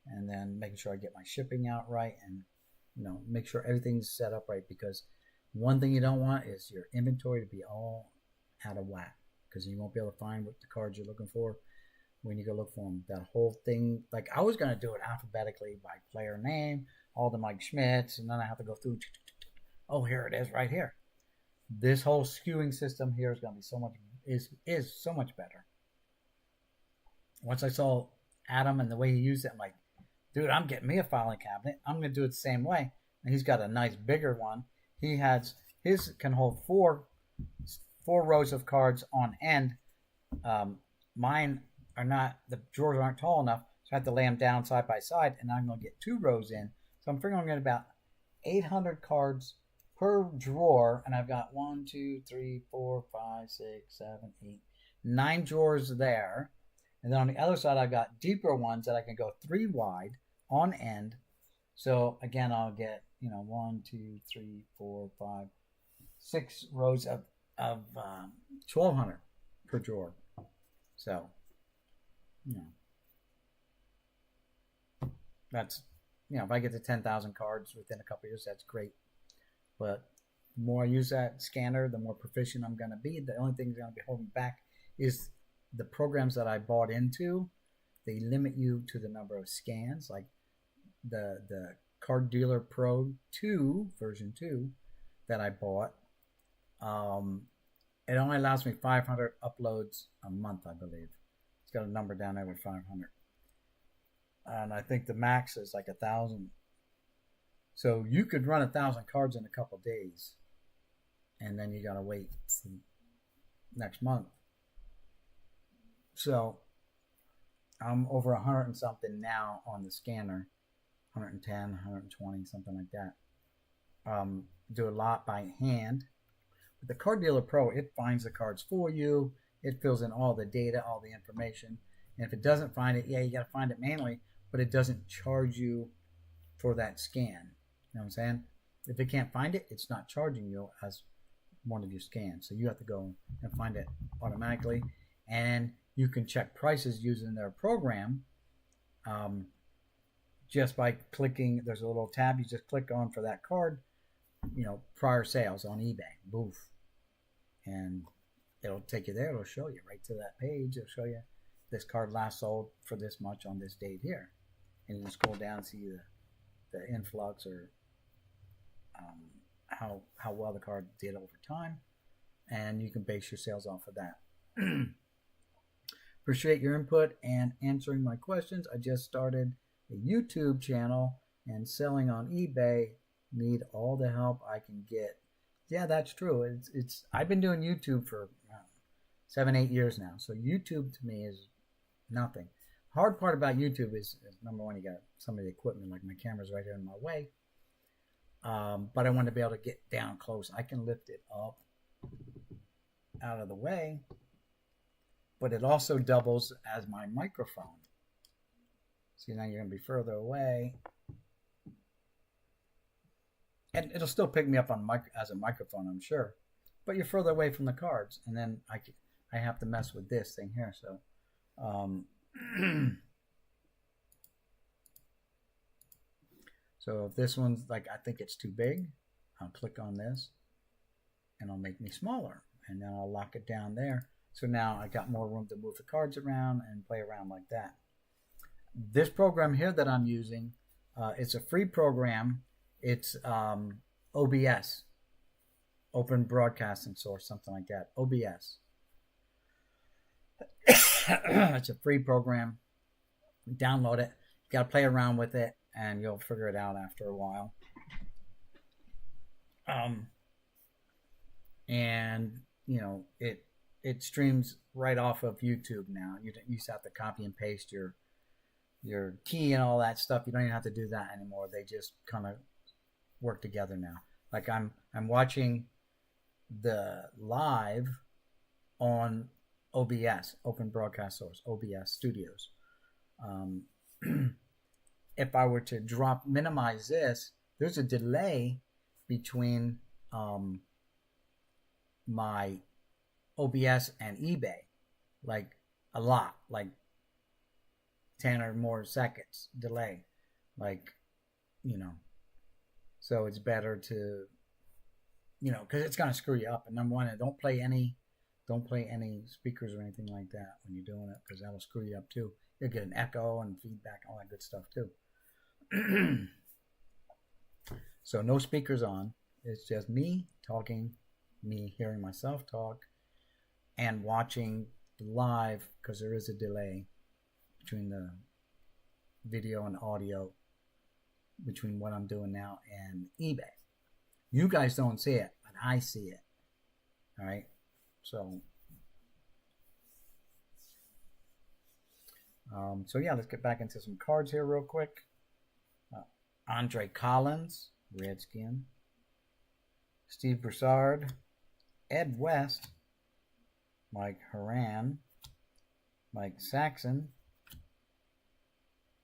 and then making sure I get my shipping out right, and make sure everything's set up right, because one thing you don't want is your inventory to be all out of whack, because you won't be able to find what the cards you're looking for when you go look for them. That whole thing, like I was going to do it alphabetically by player name, all the Mike Schmidts, and then I have to go through, oh, here it is right here. This whole skewing system here is going to be so much, is so much better. Once I saw Adam and the way he used it, I'm like, dude, I'm getting me a filing cabinet. I'm going to do it the same way. And he's got a nice bigger one. His can hold four rows of cards on end. Mine are not, the drawers aren't tall enough, so I have to lay them down side by side, and I'm going to get 2 rows in. So I'm figuring I'm going to get about 800 cards per drawer, and I've got 1, 2, 3, 4, 5, 6, 7, 8, 9 drawers there. And then on the other side, I've got deeper ones that I can go 3 wide on end. So again, I'll get 1, 2, 3, 4, 5, 6 rows of 1,200 per drawer. So that's if I get to 10,000 cards within a couple of years, that's great. But the more I use that scanner, the more proficient I'm going to be. The only thing that's going to be holding back is the programs that I bought into. They limit you to the number of scans, like the Card Dealer Pro 2 version 2 that I bought. It only allows me 500 uploads a month, I believe. It's got a number down there with 500, and I think the max is like 1,000. So you could run 1,000 cards in a couple days, and then you gotta wait next month. So I'm over 100 and something now on the scanner, 110, 120, something like that. Do a lot by hand. With the Card Dealer Pro, it finds the cards for you. It fills in all the data, all the information. And if it doesn't find it, you got to find it manually, but it doesn't charge you for that scan. You know what I'm saying? If it can't find it, it's not charging you as one of your scans. So you have to go and find it automatically. And you can check prices using their program just by clicking. There's a little tab you just click on for that card, prior sales on eBay. Boof. And it'll take you there. It'll show you right to that page. It'll show you this card last sold for this much on this date here. And you can scroll down and see the influx or how well the card did over time. And you can base your sales off of that. Appreciate your input and answering my questions. I just started a YouTube channel and selling on eBay. Need all the help I can get. Yeah, that's true. It's I've been doing YouTube for 7-8 years now. So YouTube to me is nothing. Hard part about YouTube is number one, you got some of the equipment, like my camera's right here in my way. But I want to be able to get down close. I can lift it up out of the way, but it also doubles as my microphone. See, now you're going to be further away. And it'll still pick me up on as a microphone, I'm sure. But you're further away from the cards. And then I have to mess with this thing here. So, So if this one's like, I think it's too big, I'll click on this and it'll make me smaller. And then I'll lock it down there. So now I got more room to move the cards around and play around like that. This program here that I'm using, it's a free program. It's OBS, Open Broadcasting Source, something like that. OBS. It's a free program. Download it. You got to play around with it, and you'll figure it out after a while. And you know it streams right off of YouTube now. You used to have to copy and paste your key and all that stuff. You don't even have to do that anymore. They just kind of work together now. Like I'm watching the live on OBS, Open Broadcast Source, OBS Studios. If I were to minimize this, there's a delay between my OBS and eBay, like a lot, like 10 or more seconds delay, like, you know, so it's better to, you know, because it's going to screw you up. And number one, don't play any speakers or anything like that when you're doing it, because that'll screw you up too. You'll get an echo and feedback, all that good stuff too. So no speakers on. It's just me talking, me hearing myself talk, and watching live, because there is a delay between the video and audio between what I'm doing now and eBay. You guys don't see it, but I see it. All right. So yeah, let's get back into some cards here real quick. Andre Collins, Redskin. Steve Broussard, Ed West, Mike Herman, Mike Saxon,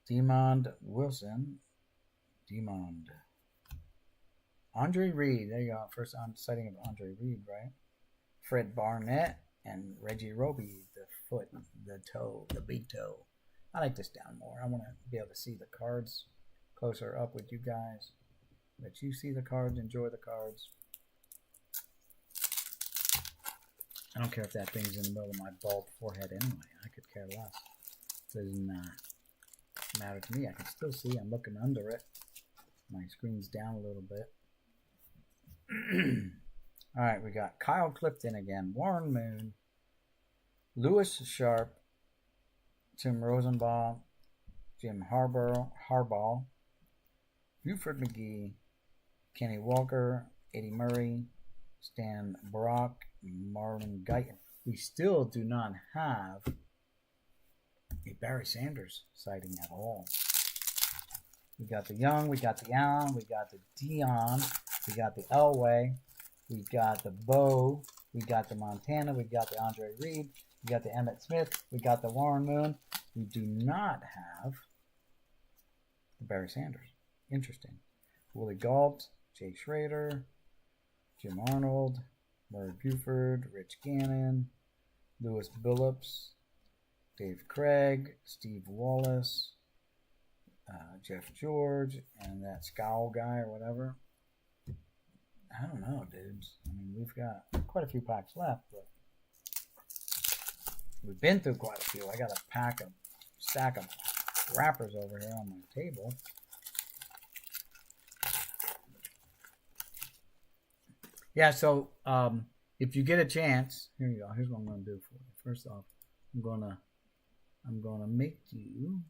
Demond Wilson, Andre Reed. There you go. First sighting of Andre Reed, right? Fred Barnett and Reggie Roby, the foot, the toe, the big toe. I like this down more. I want to be able to see the cards closer up with you guys. Let you see the cards, enjoy the cards. I don't care if that thing's in the middle of my bald forehead anyway. I could care less. It does not matter to me. I can still see. I'm looking under it. My screen's down a little bit. All right, we got Kyle Clifton again, Warren Moon, Lewis Sharp, Tim Rosenbaum, Jim Harbaugh, Buford McGee, Kenny Walker, Eddie Murray, Stan Brock, Marlon Guyton. We still do not have a Barry Sanders sighting at all. We got the Young, we got the Allen, we got the Deion, we got the Elway, we got the Bo, we got the Montana, we got the Andre Reed, we got the Emmitt Smith, we got the Warren Moon. We do not have the Barry Sanders. Interesting. Willie Gault, Jay Schrader, Jim Arnold, Murray Buford, Rich Gannon, Lewis Billups, Dave Craig, Steve Wallace, Jeff George, and that Scowl guy or whatever. I don't know, dudes. I mean, we've got quite a few packs left, but we've been through quite a few. I got a stack of wrappers over here on my table. Yeah, so if you get a chance, here you go. Here's what I'm going to do for you. First off, I'm going to make you.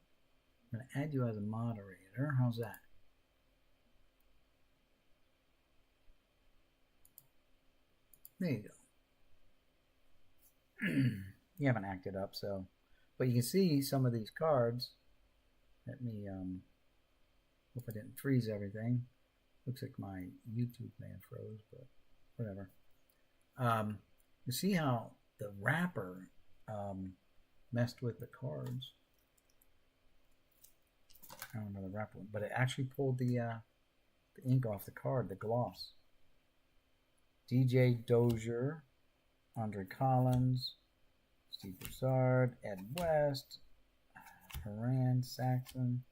I'm going to add you as a moderator. How's that? There you go. You haven't acted up, so, but you can see some of these cards. Let me hope I didn't freeze everything. Looks like my YouTube may have froze, but whatever. You see how the wrapper messed with the cards. I don't remember the wrapper, but it actually pulled the ink off the card, the gloss. DJ Dozier, Andre Collins, Steve Broussard, Ed West, Haran Saxon,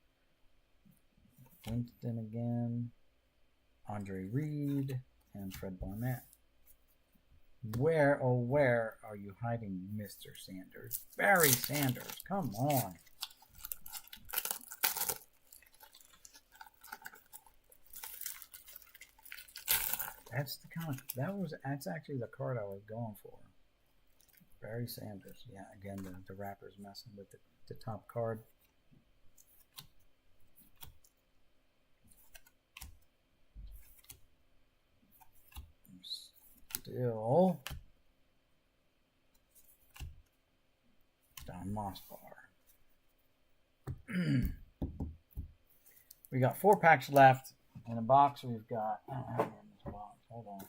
Winston again. Andre Reed. And Fred Barnett. Where, oh where are you hiding, Mr. Sanders? Barry Sanders, come on. That's the kind of, that's actually the card I was going for. Barry Sanders. Yeah, again, the wrapper's messing with the top card. Still Don Mossbar. We got 4 packs left. In a box, we've got. I don't have it in this box. Hold on.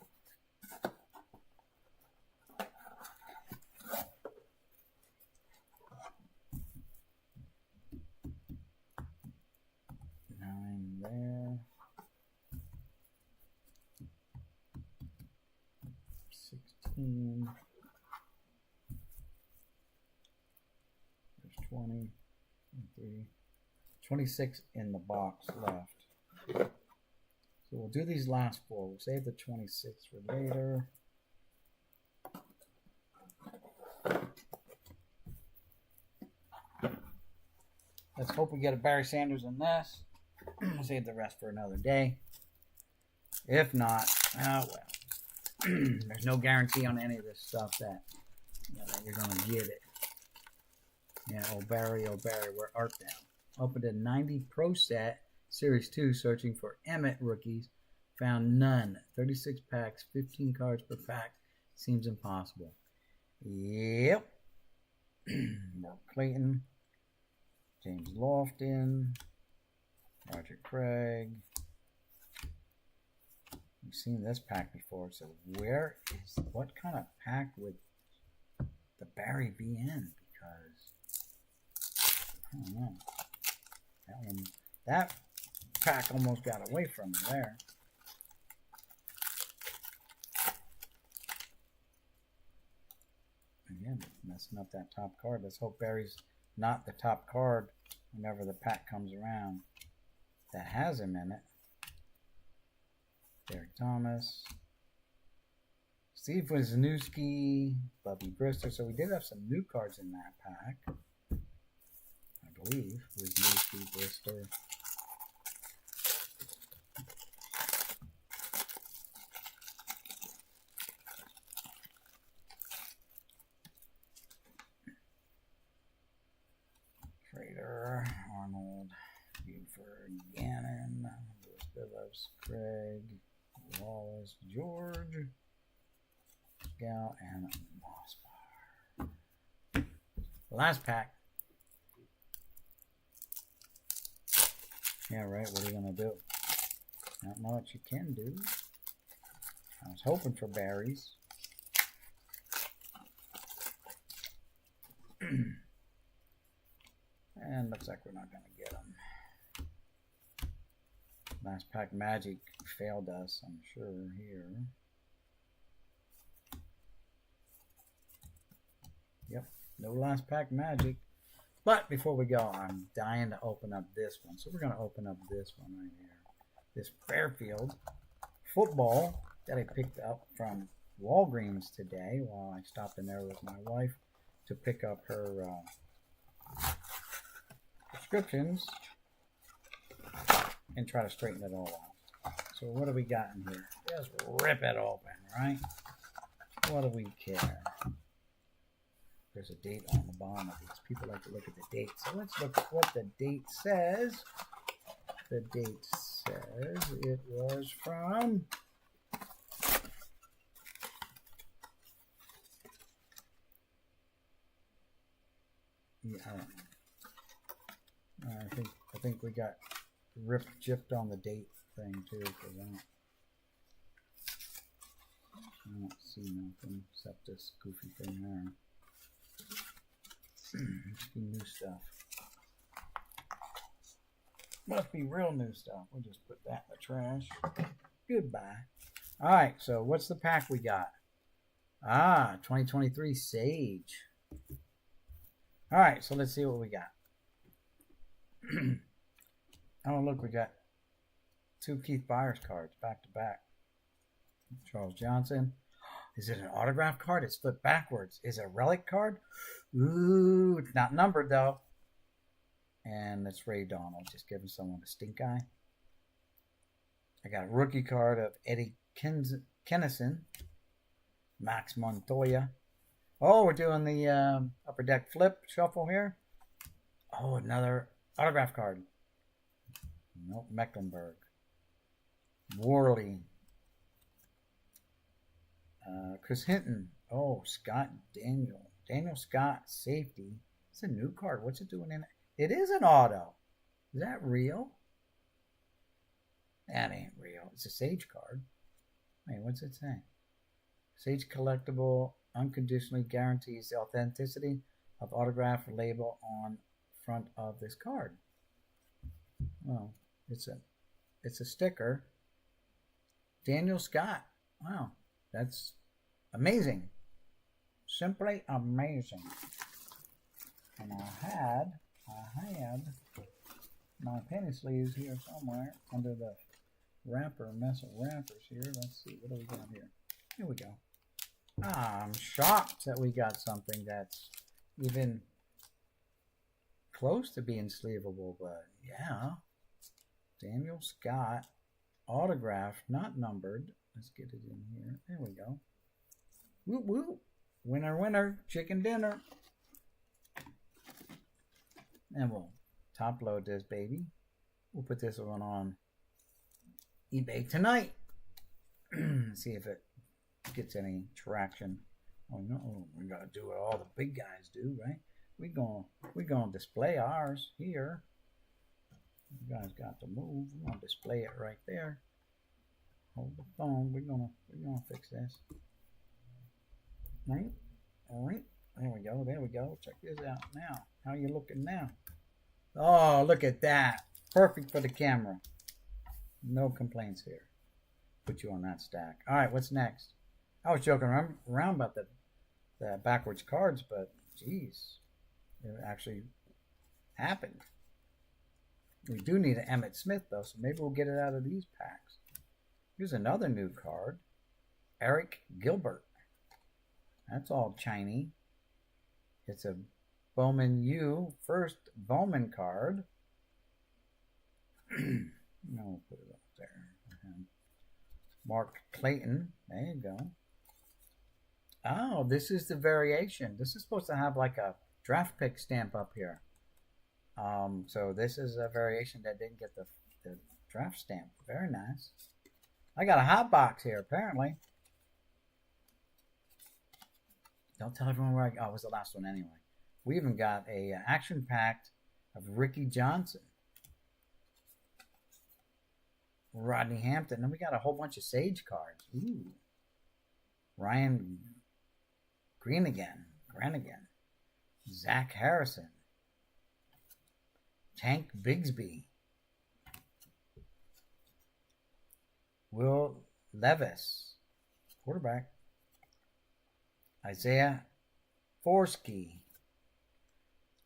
Nine there. 16. There's 20. 3. 26 in the box left. So we'll do these last 4. We'll save the 26 for later. Let's hope we get a Barry Sanders in this. We'll save the rest for another day. If not, oh well. There's no guarantee on any of this stuff that, that you're going to get it. Yeah, oh Barry, where art thou? Opened a 90 Pro Set, Series 2, searching for Emmitt rookies. Found none. 36 packs, 15 cards per pack. Seems impossible. Yep. Mark Clayton. James Lofton. Roger Craig. We've seen this pack before, so what kind of pack would the Barry be in? Because I don't know. That pack almost got away from me there. Again, messing up that top card. Let's hope Barry's not the top card whenever the pack comes around that has him in it. Derek Thomas, Steve Wisniewski, Bubby Brister. So we did have some new cards in that pack. I believe Wisniewski, Brister. Trader, Arnold, Buford, Gannon, Lewis Billups, Craig, Wallace, George, Gal, and Mossbar. Last pack. Yeah, right. What are you going to do? Not much you can do. I was hoping for Barry's. And looks like we're not going to get them. Last pack magic failed us, I'm sure, here. Yep, no last pack magic. But before we go, I'm dying to open up this one. So we're going to open up this one right here. This Fairfield football that I picked up from Walgreens today while I stopped in there with my wife to pick up her prescriptions and try to straighten it all out. So what do we got in here? Just rip it open, right? What do we care? There's a date on the bottom of these. People like to look at the date. So let's look at what the date says. The date says it was from I think we got gypped on the date thing too for that. I don't see nothing except this goofy thing there. Must be new stuff. Must be real new stuff. We'll just put that in the trash. Goodbye. Alright, so what's the pack we got? 2023 Sage. Alright, so let's see what we got. Oh, look, we got 2 Keith Byers cards back to back. Charles Johnson. Is it an autograph card? It's flipped backwards. Is it a relic card? Ooh, it's not numbered though. And it's Ray Donald, just giving someone a stink eye. I got a rookie card of Eddie Kennison, Max Montoya. Oh, we're doing the upper deck flip shuffle here. Oh, another autograph card. Nope, Mecklenburg. Worley. Chris Hinton. Oh, Scott Daniel. Daniel Scott, safety. It's a new card. What's it doing in it? It is an auto. Is that real? That ain't real. It's a Sage card. Wait, what's it say? Sage collectible unconditionally guarantees the authenticity of autograph label on front of this card. Well, it's a sticker. Daniel Scott. Wow, that's amazing. Simply amazing. And I had my penny sleeves here somewhere under the mess of wrappers here. Let's see, what do we got here? Here we go. I'm shocked that we got something that's even close to being sleevable, but yeah. Daniel Scott, autograph, not numbered. Let's get it in here. There we go. Woo woo. Winner, winner, chicken dinner. And we'll top load this baby. We'll put this one on eBay tonight. See if it gets any traction. Oh no, we gotta do what all the big guys do, right? We gonna display ours here. You guys got to move. We're gonna display it right there. Hold the phone. We're gonna fix this. Right? Alright. There we go. There we go. Check this out now. How you looking now? Oh, look at that. Perfect for the camera. No complaints here. Put you on that stack. Alright, what's next? I was joking around about the backwards cards, but geez, it actually happened. We do need an Emmitt Smith though, so maybe we'll get it out of these packs. Here's another new card. Eric Gilbert. That's all shiny. It's a Bowman U first Bowman card. No, put it up there. Mark Clayton. There you go. Oh, this is the variation. This is supposed to have like a draft pick stamp up here. So this is a variation that didn't get the draft stamp. Very nice. I got a hot box here, apparently. Don't tell everyone where oh, it was the last one anyway. We even got a action packed of Ricky Johnson, Rodney Hampton, and we got a whole bunch of Sage cards. Ooh. Ryan Granigan, Zach Harrison, Tank Bigsby, Will Levis, quarterback, Isaiah Forsky,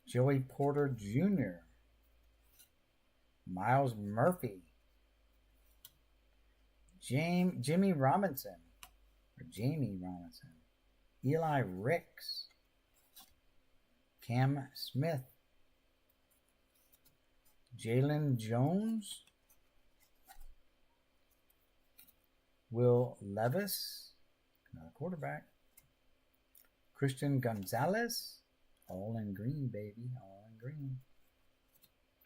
Joey Porter Jr., Miles Murphy, Jamie Robinson, Eli Ricks, Cam Smith, Jalen Jones, Will Levis, another quarterback, Christian Gonzalez, all in green, baby, all in green.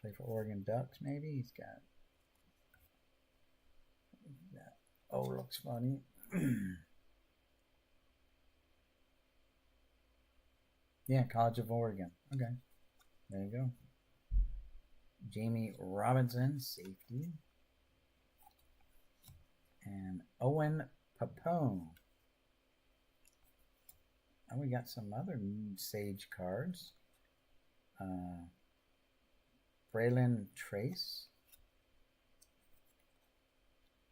Play for Oregon Ducks, maybe. He's got that. Oh, looks funny. Yeah, College of Oregon. Okay, there you go. Jamie Robinson, safety. And Owen Papone. And we got some other Sage cards. Braylon Trace.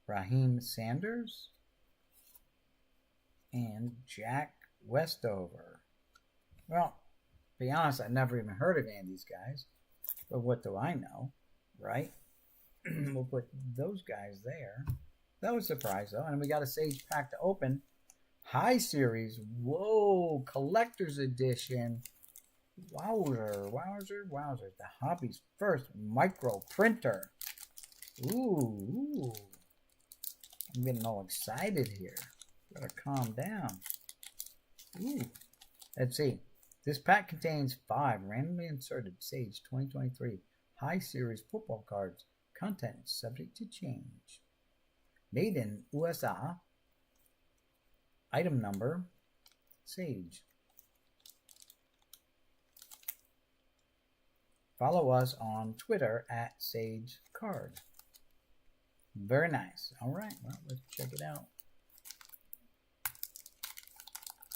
Raheem Sanders. And Jack Westover. Well, to be honest, I never even heard of any of these guys. But what do I know, right? We'll put those guys there. That was a surprise though. And we got a Sage pack to open. High series. Whoa, collector's edition. Wowzer, wowzer, wowzer. The hobby's first micro printer. Ooh. I'm getting all excited here. Gotta calm down. Ooh. Let's see. This pack contains 5 randomly inserted Sage 2023 High Series football cards. Content subject to change. Made in USA. Item number Sage. Follow us on Twitter at Sage Card. Very nice. All right, well, let's check it out.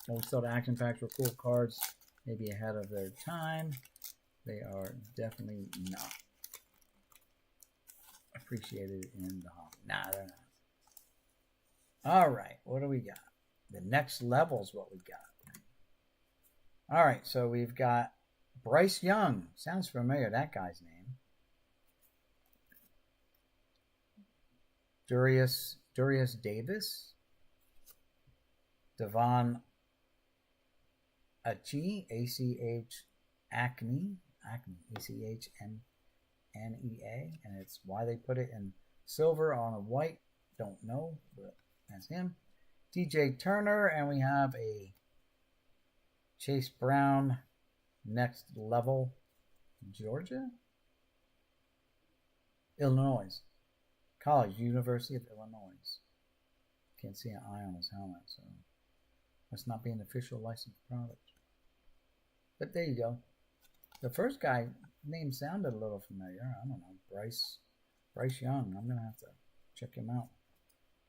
Always thought action packs were cool cards, maybe ahead of their time. They are definitely not appreciated in the hobby. Nah, they're not. All right, what do we got? The next level is what we got. All right, so we've got Bryce Young. Sounds familiar, that guy's name. Darius Davis. Devon Achane, A-C-H, Acne, A-C-H-N-N-E-A, and it's why they put it in silver on a white. Don't know, but that's him. DJ Turner, and we have a Chase Brown, next level, Georgia? Illinois. College, University of Illinois. Can't see an eye on his helmet, so must not be an official licensed product. But there you go. The first guy name sounded a little familiar. I don't know, Bryce Young. I'm gonna have to check him out.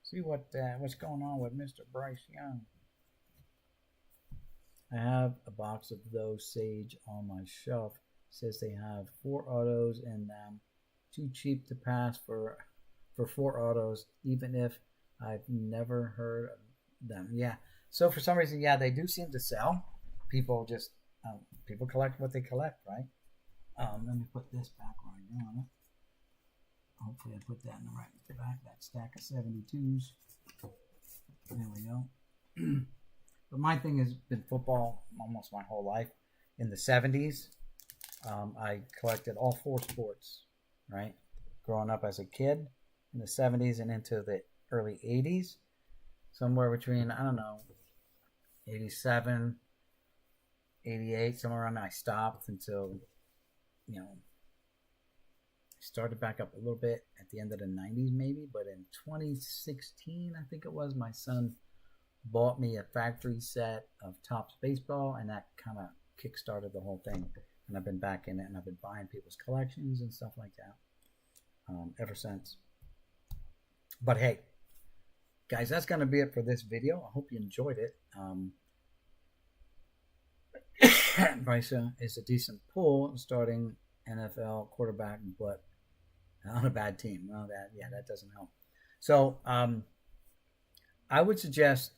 See what's going on with Mr. Bryce Young. I have a box of those Sage on my shelf. It says they have 4 autos in them. Too cheap to pass for 4 autos, even if I've never heard of them. Yeah. So for some reason, yeah, they do seem to sell. People just people collect what they collect, right? Let me put this back right now. Hopefully I put that in the right back, that stack of 72s. There we go. But my thing has been football almost my whole life. In the 70s, I collected all 4 sports, right? Growing up as a kid in the 70s and into the early 80s. Somewhere between, I don't know, 87, 88, somewhere around there. I stopped until, started back up a little bit at the end of the 90s maybe, but in 2016, I think it was, my son bought me a factory set of Topps baseball, and that kind of kick-started the whole thing. And I've been back in it, and I've been buying people's collections and stuff like that ever since. But hey, guys, that's going to be it for this video. I hope you enjoyed it. Bryce is a decent pull, starting NFL quarterback, but on a bad team. Well, that doesn't help. So I would suggest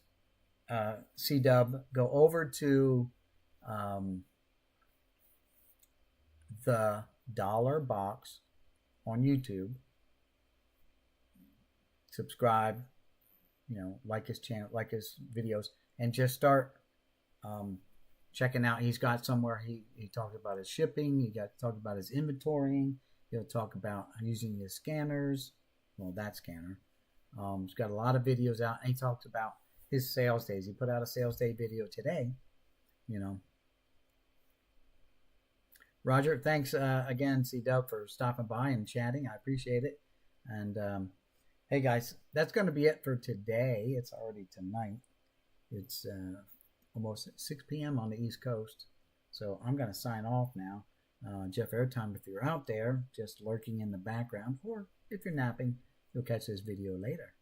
C-Dub go over to the Dollar Box on YouTube. Subscribe, like his channel, like his videos, and just start checking out. He's got somewhere he talked about his shipping. He talked about his inventorying. He'll talk about using his scanners. Well, that scanner. He's got a lot of videos out, and he talks about his sales days. He put out a sales day video today. Roger, thanks again, C-Dub, for stopping by and chatting. I appreciate it. And hey, guys, that's going to be it for today. It's already tonight. It's almost 6 p.m. on the East Coast. So I'm going to sign off now. Jeff Airtime, if you're out there just lurking in the background, or if you're napping, you'll catch this video later.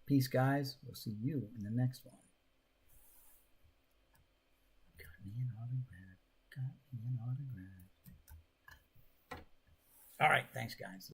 Peace, guys. We'll see you in the next one. Got me an autograph. Got me an autograph. All right. Thanks, guys.